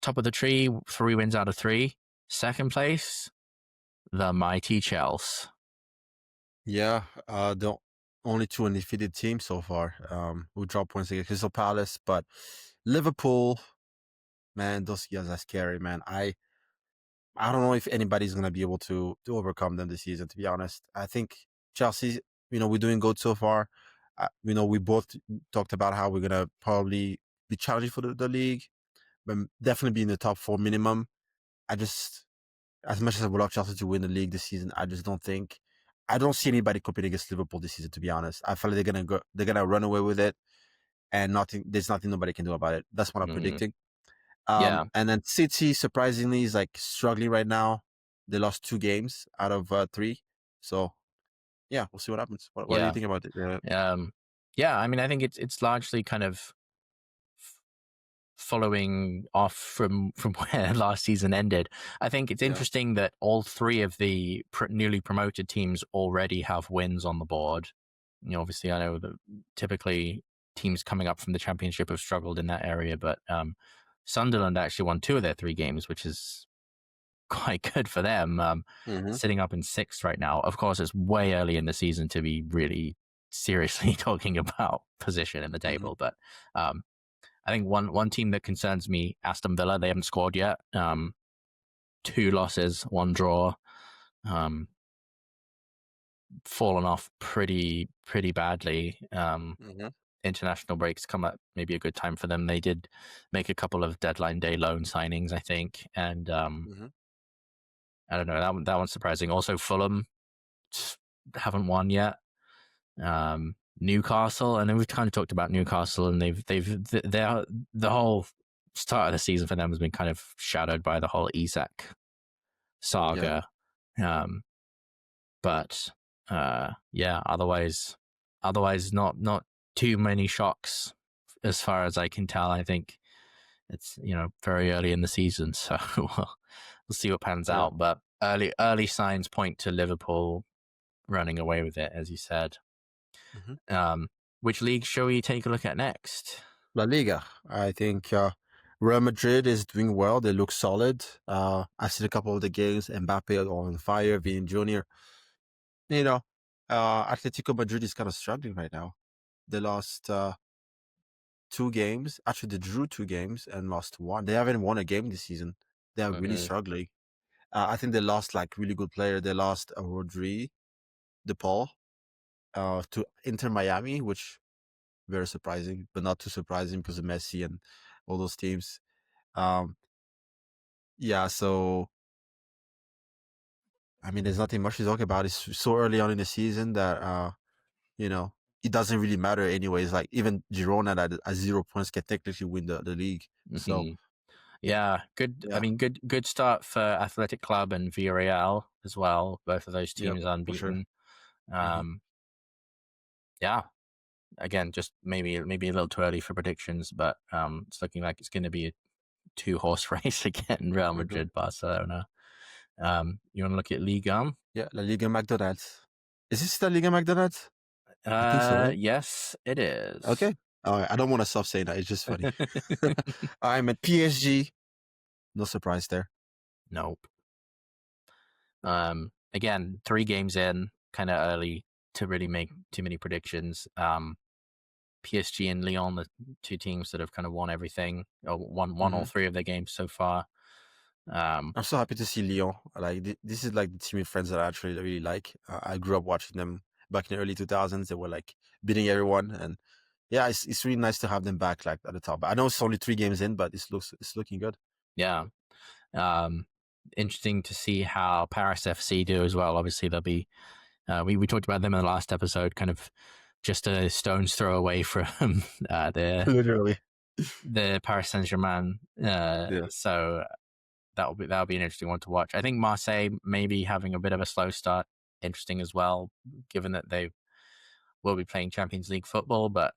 top of the tree, 3 wins out of 3. Second place, the mighty Chelsea. Yeah, the only 2 undefeated teams so far. We dropped points against Crystal Palace, but Liverpool, man, those guys are scary, man. I don't know if anybody's gonna be able to overcome them this season, to be honest. I think Chelsea, we're doing good so far. We both talked about how we're gonna probably be challenging for the league, but definitely be in the top 4 minimum. As much as I would love Chelsea to win the league this season, I don't see anybody competing against Liverpool this season, to be honest. I feel like they're gonna run away with it, and there's nothing nobody can do about it. That's what I'm predicting. Yeah. And then City, surprisingly, is like struggling right now. They lost 2 games out of 3. So, yeah, we'll see what happens. What do you think about it? Yeah, I mean, I think it's largely kind of following off from where last season ended. I think it's interesting that all 3 of the newly promoted teams already have wins on the board. Obviously, I know that typically teams coming up from the Championship have struggled in that area, but Sunderland actually won 2 of their 3 games, which is quite good for them. Sitting up in 6th right now. Of course, it's way early in the season to be really seriously talking about position in the table, but I think one team that concerns me, Aston Villa, they haven't scored yet. 2 losses, 1 draw. fallen off pretty badly. Mm-hmm. International breaks come at maybe a good time for them. They did make a couple of deadline day loan signings, I think, and Mm-hmm. I don't know, that one's surprising. Also, Fulham haven't won yet. Newcastle, and then we've kind of talked about Newcastle, and the whole start of the season for them has been kind of shadowed by the whole Isak Yeah. saga. But yeah, otherwise not too many shocks as far as I can tell. I think it's very early in the season, so we'll see what pans Yeah. out. But early signs point to Liverpool running away with it, as you said. Mm-hmm. Which league shall we take a look at next? La Liga. I think Real Madrid is doing well. They look solid. I've seen a couple of the games. Mbappe on fire. Vini Jr. Atletico Madrid is kind of struggling right now. They lost 2 games. Actually, they drew 2 games and lost one. They haven't won a game this season. They are really struggling. I think they lost like really good player. They lost Rodri, De Paul, to Inter Miami, which very surprising, but not too surprising because of Messi and all those teams. Yeah, so I mean, there's nothing much to talk about. It's so early on in the season that it doesn't really matter anyways. Like even Girona at 0 points can technically win the league. So yeah, good. yeah, I mean, good start for Athletic Club and Villarreal as well. Both of those yeah, teams for sure. unbeaten. Mm-hmm. Yeah, again, just maybe a little too early for predictions, but it's looking like it's going to be a 2-horse race again. Real Madrid, Barcelona. You want to look at Liga? Yeah, La Liga McDonald's. Is this the Liga McDonald's? I think so, right? Yes, it is. Okay. All right. I don't want to stop saying that. It's just funny. I'm at PSG. No surprise there. Nope. Again, 3 games in, kind of early to really make too many predictions. PSG and Lyon, the 2 teams that have kind of won everything, or won all 3 of their games so far. I'm so happy to see Lyon. Like this is like the team of friends that I actually really like. I grew up watching them back in the early 2000s. They were like beating everyone, and yeah, it's really nice to have them back like at the top. I know it's only 3 games in, but it's looking good. Yeah. Interesting to see how Paris FC do as well. Obviously, they'll be. We talked about them in the last episode, kind of just a stone's throw away from Literally the Paris Saint-Germain. Yeah. So that'll be an interesting one to watch. I think Marseille maybe having a bit of a slow start, interesting as well, given that they will be playing Champions League football. But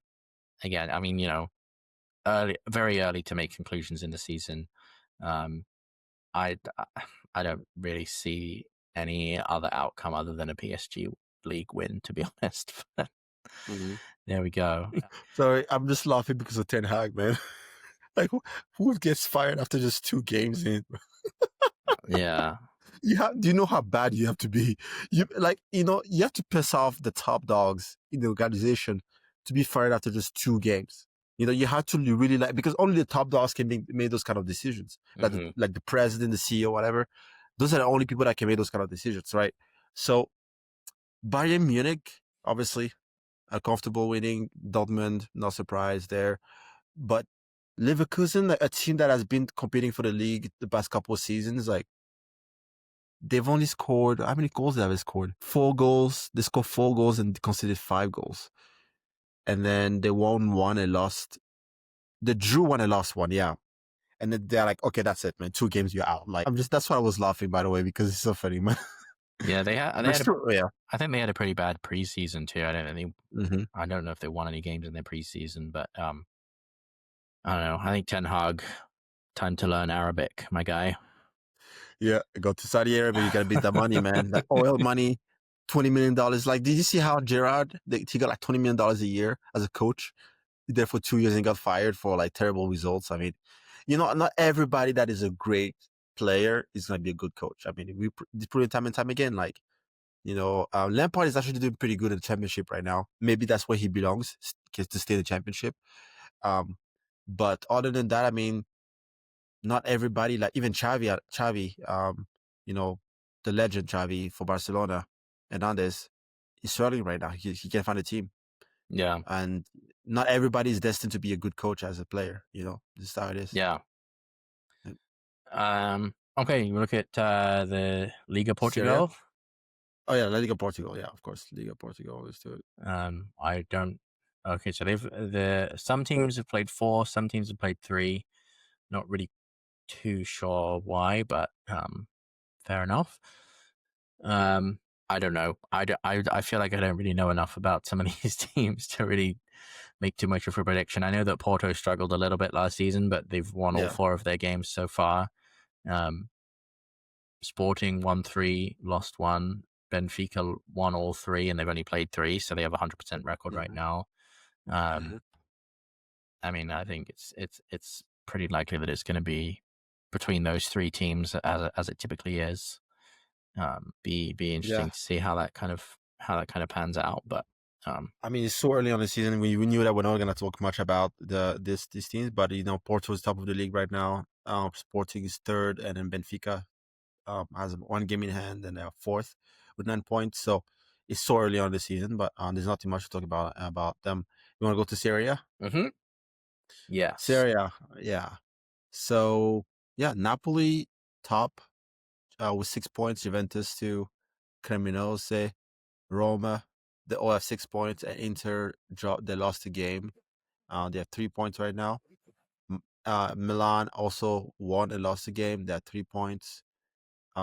again, I mean, very early to make conclusions in the season. I don't really see any other outcome other than a PSG league win, to be honest. There we go. Sorry, I'm just laughing because of Ten Hag, man. Like who gets fired after just 2 games in? Yeah. Do you know how bad you have to be? You have to piss off the top dogs in the organization to be fired after just 2 games. You have to really because only the top dogs can make those kind of decisions. Like the president, the CEO, whatever. Those are the only people that can make those kind of decisions, right? So Bayern Munich, obviously, a comfortable winning. Dortmund, no surprise there. But Leverkusen, a team that has been competing for the league the past couple of seasons, like they've only scored, how many goals have they scored? 4 goals. They scored 4 goals and conceded 5 goals. And then they won 1 and lost. They drew 1 and lost 1, yeah. And then they're like, okay, that's it, man. 2 games, you're out. Like, that's why I was laughing, by the way, because it's so funny, man. Yeah, they had. Yeah. I think they had a pretty bad preseason too. I don't know if they won any games in their preseason, but I don't know. I think Ten Hag, time to learn Arabic, my guy. Yeah, go to Saudi Arabia. You gotta beat that money, man. That oil money, $20 million. Like, did you see how Gerard? He got like $20 million a year as a coach. He did for 2 years and got fired for like terrible results. I mean, not everybody that is a great player is gonna be a good coach. I mean, we prove it time and time again. Like, Lampard is actually doing pretty good in the championship right now. Maybe that's where he belongs, to stay in the championship. But other than that, I mean, not everybody, like even Xavi, the legend Xavi for Barcelona, Hernandez. he's struggling right now. He can't find a team, Yeah. and not everybody is destined to be a good coach as a player. This is how it is. Yeah. Okay, you look at the Liga Syria. Portugal. Oh yeah, La Liga Portugal. Yeah, of course, Liga Portugal. Let's do it. I don't. Okay, so some teams have played 4, some teams have played 3. Not really too sure why, but fair enough. I don't know. I feel like I don't really know enough about some of these teams to really make too much of a prediction. I know that Porto struggled a little bit last season, but they've won all 4 of their games so far. Sporting won 3, lost 1. Benfica won all 3, and they've only played 3, so they have a 100% record right now. I mean, I think it's pretty likely that it's going to be between those 3 teams as it typically is. Be interesting to see how that kind of pans out. But I mean, it's so early on the season. We knew that we're not going to talk much about these teams, but Porto is top of the league right now. Sporting is 3rd, and then Benfica has 1 game in hand, and they're 4th with 9 points. So it's so early on the season, but there's not too much to talk about them. You want to go to Serie A? Mm-hmm. Yeah. Serie A, yeah. So yeah, Napoli top with 6 points. Juventus 2, Cremonese, Roma, they all have 6 points, and Inter they lost the game. They have 3 points right now. Milan also won and lost the game. They have 3 points.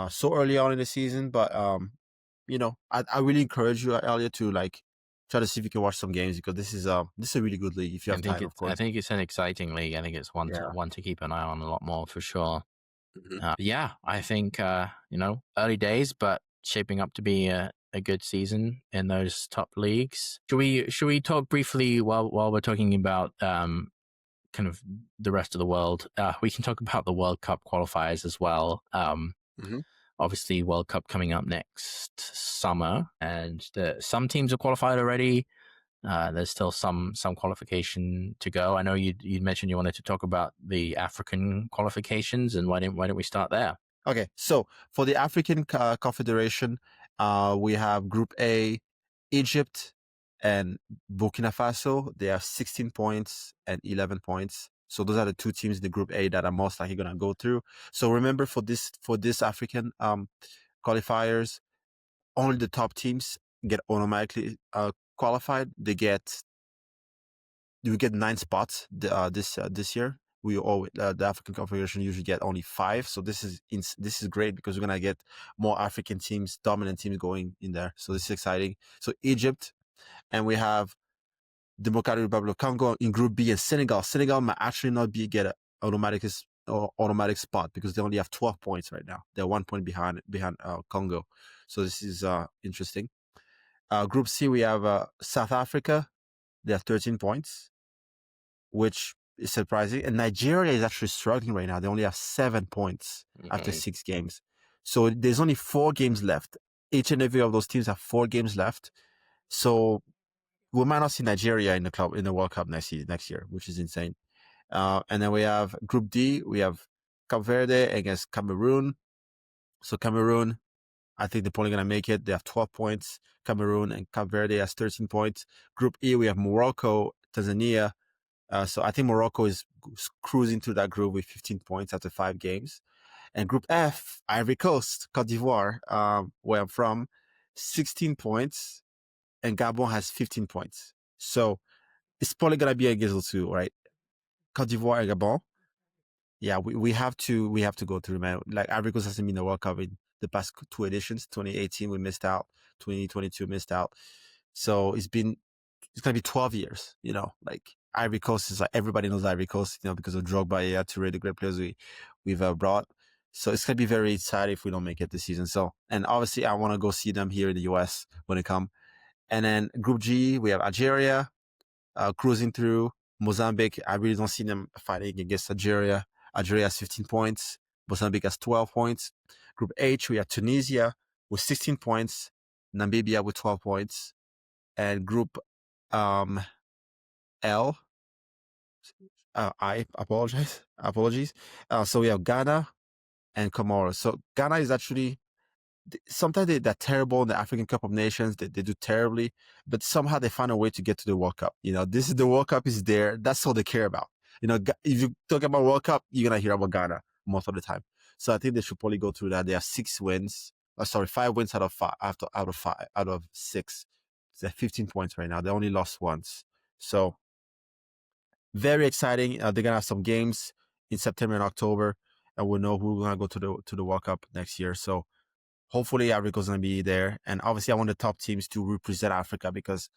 So early on in the season, but I really encourage you, Elliot, to try to see if you can watch some games, because this is a really good league if you have time, of course. I think it's an exciting league. I think it's one to keep an eye on a lot more for sure. Yeah, I think early days, but shaping up to be a good season in those top leagues. Should we talk briefly while we're talking about kind of the rest of the world? We can talk about the World Cup qualifiers as well. Obviously, World Cup coming up next summer, and some teams are qualified already. There's still some qualification to go. I know you mentioned you wanted to talk about the African qualifications, and why don't we start there? Okay, so for the African Confederation, we have Group A, Egypt and Burkina Faso. They have 16 points and 11 points. So those are the 2 teams in the Group A that are most likely going to go through. So remember, for this African qualifiers, only the top teams get automatically qualified. We get 9 spots this year. The African Confederation usually get only 5, so this is great, because we're gonna get more African teams, dominant teams going in there. So this is exciting. So Egypt, and we have Democratic Republic of Congo in Group B, and Senegal. Senegal might actually not get an automatic spot, because they only have 12 points right now. They're 1 point behind Congo. So this is interesting. Group C, we have South Africa. They have 13 points, which is surprising. And Nigeria is actually struggling right now. They only have 7 points after 6 games. So there's only 4 games left. Each and every of those teams have 4 games left. So we might not see Nigeria in the World Cup next year, which is insane. And then we have Group D. We have Cape Verde against Cameroon. So Cameroon, I think they're probably going to make it. They have 12 points. Cameroon and Cape Verde has 13 points. Group E, we have Morocco, Tanzania. So I think Morocco is cruising through that group with 15 points after 5 games. And Group F, Ivory Coast, Cote d'Ivoire, where I'm from, 16 points. And Gabon has 15 points. So it's probably going to be a Gizzle too, right? Cote d'Ivoire and Gabon. Yeah, we have to go through, man. Like, Ivory Coast hasn't been in the World Cup in the past 2 editions. 2018 we missed out. 2022 missed out. So it's going to be 12 years, like Ivory Coast is everybody knows Ivory Coast, because of Drogba, Touré, the great players we've brought. So it's going to be very sad if we don't make it this season. So, and obviously I want to go see them here in the US when they come. And then Group G, we have Algeria cruising through. Mozambique, I really don't see them fighting against Algeria. Algeria has 15 points. Mozambique has 12 points. Group H, we have Tunisia with 16 points. Namibia with 12 points. And Group L, I apologies. So we have Ghana and Comoros. So Ghana is actually sometimes they're terrible in the African Cup of Nations. They do terribly, but somehow they find a way to get to the World Cup. This is the World Cup is there. That's all they care about. If you talk about World Cup, you're going to hear about Ghana most of the time. So I think they should probably go through that. They have 6 wins. 5 wins out of 5, out of 6. They're 15 points right now. They only lost once. So very exciting. They're going to have some games in September and October, and we'll know who's going to go to the World Cup next year. So hopefully Africa's going to be there. And obviously I want the top teams to represent Africa because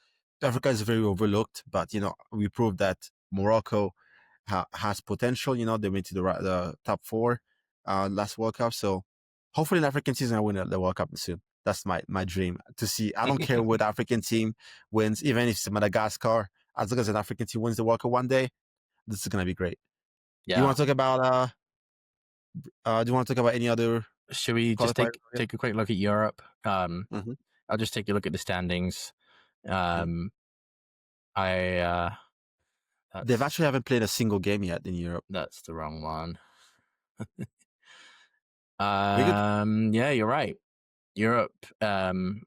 Africa is very overlooked. But, we proved that Morocco has potential. They went to the top 4 last World Cup. So hopefully an African team is going to win the World Cup soon. That's my dream to see. I don't care what African team wins, even if it's Madagascar. As long as an African team wins the World Cup one day, this is going to be great. Yeah. Do you want to talk about any other? Should we just take a quick look at Europe? Mm-hmm. I'll just take a look at the standings. They actually haven't played a single game yet in Europe. That's the wrong one. Yeah, you're right. Europe, the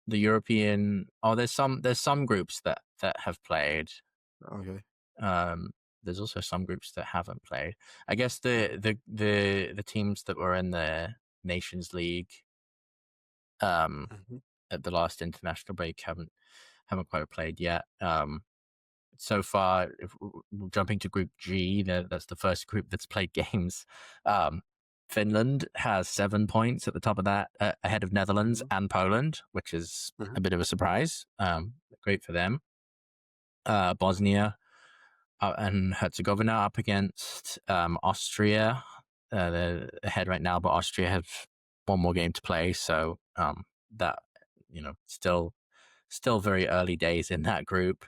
European. Oh, there's some groups that have played. Okay. There's also some groups that haven't played. I guess the teams that were in the Nations League at the last international break haven't quite played yet. So far, jumping to Group G, that's the first group that's played games. Finland has 7 points at the top of that, ahead of Netherlands and Poland, which is a bit of a surprise. Great for them. Bosnia and Herzegovina up against Austria. They're ahead right now, but Austria have one more game to play, so that still very early days in that group.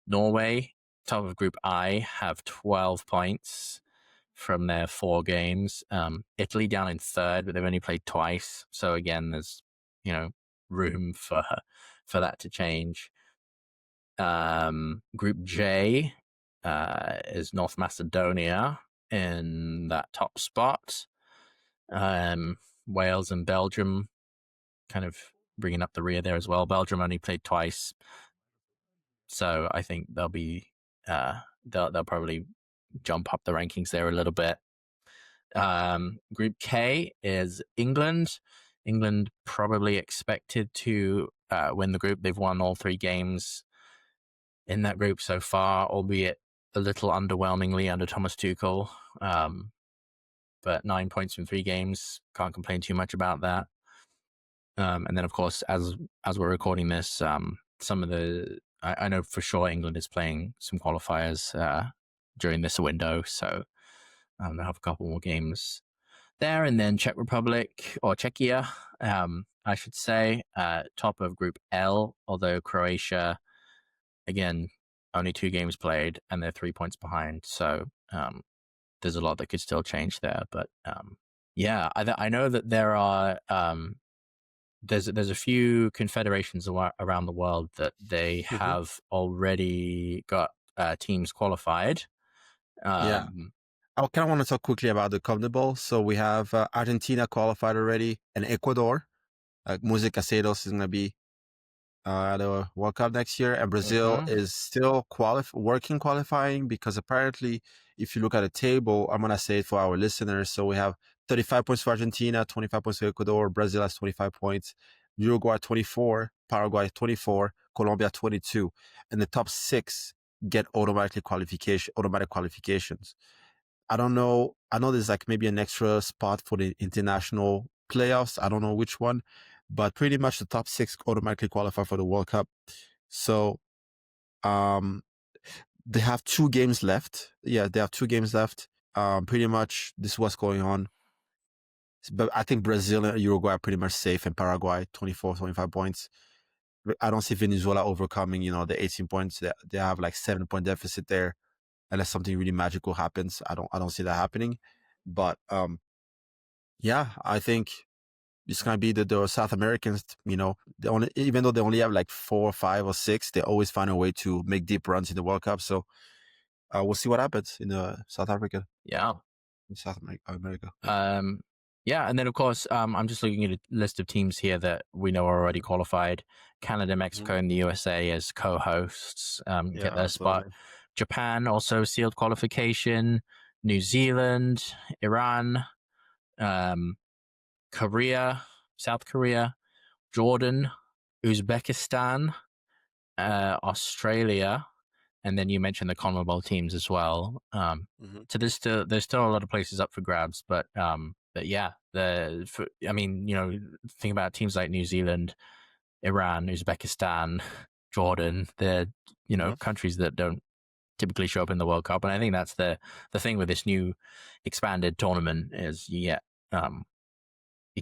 Norway, top of Group I, have 12 points from their 4 games. Italy down in 3rd, but they've only played twice, so again, there's room for that to change. Group J is North Macedonia in that top spot. Wales and Belgium kind of bringing up the rear there as well. Belgium only played twice, so I think they'll probably jump up the rankings there a little bit. Group K is England. England probably expected to win the group. They've won all 3 games in that group so far, albeit a little underwhelmingly under Thomas Tuchel. But 9 points from 3 games, can't complain too much about that. And then, of course, as we're recording this, some of the I know for sure England is playing some qualifiers during this window, so they'll have a couple more games there. And then Czech Republic, or Czechia, I should say, top of Group L, although Croatia, again, only 2 games played, and they're 3 points behind. So there's a lot that could still change there. But yeah, I know that there are there's a few confederations around the world that they have already got teams qualified. Yeah. I kind of want to talk quickly about the CONMEBOL. So we have Argentina qualified already, and Ecuador. Moisés Caicedos is going to be at the World Cup next year, and Brazil is still qualifying, because apparently, if you look at the table, I'm going to say it for our listeners. So we have 35 points for Argentina, 25 points for Ecuador, Brazil has 25 points, Uruguay 24, Paraguay 24, Colombia 22, and the top 6 get automatic qualifications. I don't know. I know there's like maybe an extra spot for the international playoffs. I don't know which one, but pretty much the top 6 automatically qualify for the World Cup. So they have 2 games left. Yeah, they have 2 games left. Pretty much this is what's going on. But I think Brazil and Uruguay are pretty much safe, and Paraguay 24, 25 points. I don't see Venezuela overcoming, the 18 points. They have like 7-point deficit there, unless something really magical happens. I don't see that happening. But yeah, I think it's gonna be the South Americans. Even though they only have like 4, 5, or 6, they always find a way to make deep runs in the World Cup. So we'll see what happens in South Africa. Yeah, in South America. Yeah, and then of course, I'm just looking at a list of teams here that we know are already qualified. Canada, Mexico, and the USA as co-hosts get Yeah, their spot. absolutely. Japan also sealed qualification. New Zealand, Iran, um, Korea, South Korea, Jordan, Uzbekistan, Australia, and then you mentioned the CONMEBOL teams as well. So there's still a lot of places up for grabs, but yeah, think about teams like New Zealand, Iran, Uzbekistan, Jordan. They're countries that don't typically show up in the World Cup, and I think that's the thing with this new expanded tournament is it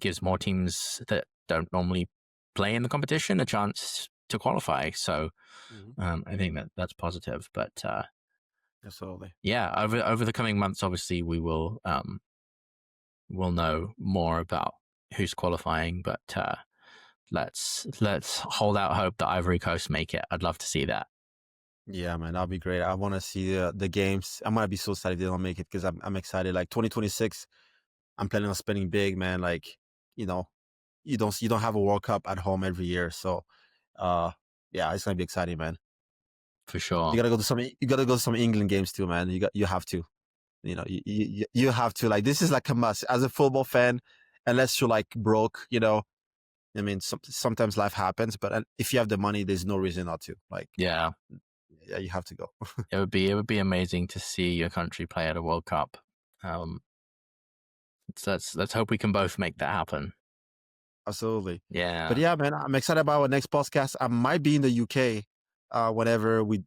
gives more teams that don't normally play in the competition a chance to qualify. So I think that's positive. But Absolutely. yeah, over the coming months, obviously we will we'll know more about who's qualifying. But let's hold out hope that Ivory Coast make it. I'd love to see that. Yeah, man, that'll be great. I want to see the games. I'm gonna be so excited if they don't make it because I'm excited. Like 2026, I'm planning on spending big, man. Like, you know, you don't have a World Cup at home every year, so uh, yeah, it's gonna be exciting, man. For sure. You gotta go to some England games too, man. You have to. You have to. Like, this is like a must as a football fan. Unless you're like broke, I mean, sometimes life happens, but if you have the money, there's no reason not to. Like, Yeah, you have to go. it would be amazing to see your country play at a World Cup. So let's hope we can both make that happen. Absolutely. Yeah. But yeah, man, I'm excited about our next podcast. I might be in the UK whenever we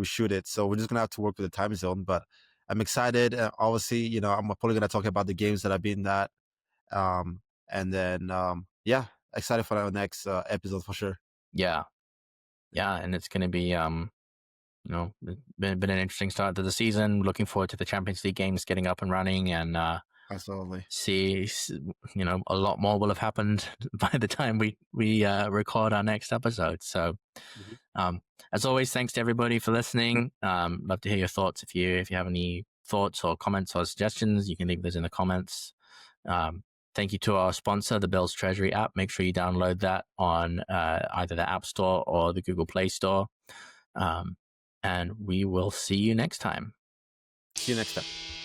shoot it. So we're just gonna have to work with the time zone. But I'm excited. Obviously, I'm probably gonna talk about the games that I've been at. And then yeah, excited for our next episode for sure. Yeah. Yeah, and it's gonna be been an interesting start to the season. Looking forward to the Champions League games getting up and running, and Absolutely. see a lot more will have happened by the time we record our next episode. So as always, thanks to everybody for listening. Love to hear your thoughts. If you have any thoughts or comments or suggestions, you can leave those in the comments. Thank you to our sponsor, the Bills Treasury app. Make sure you download that on either the App Store or the Google Play Store. And we will see you next time. See you next time.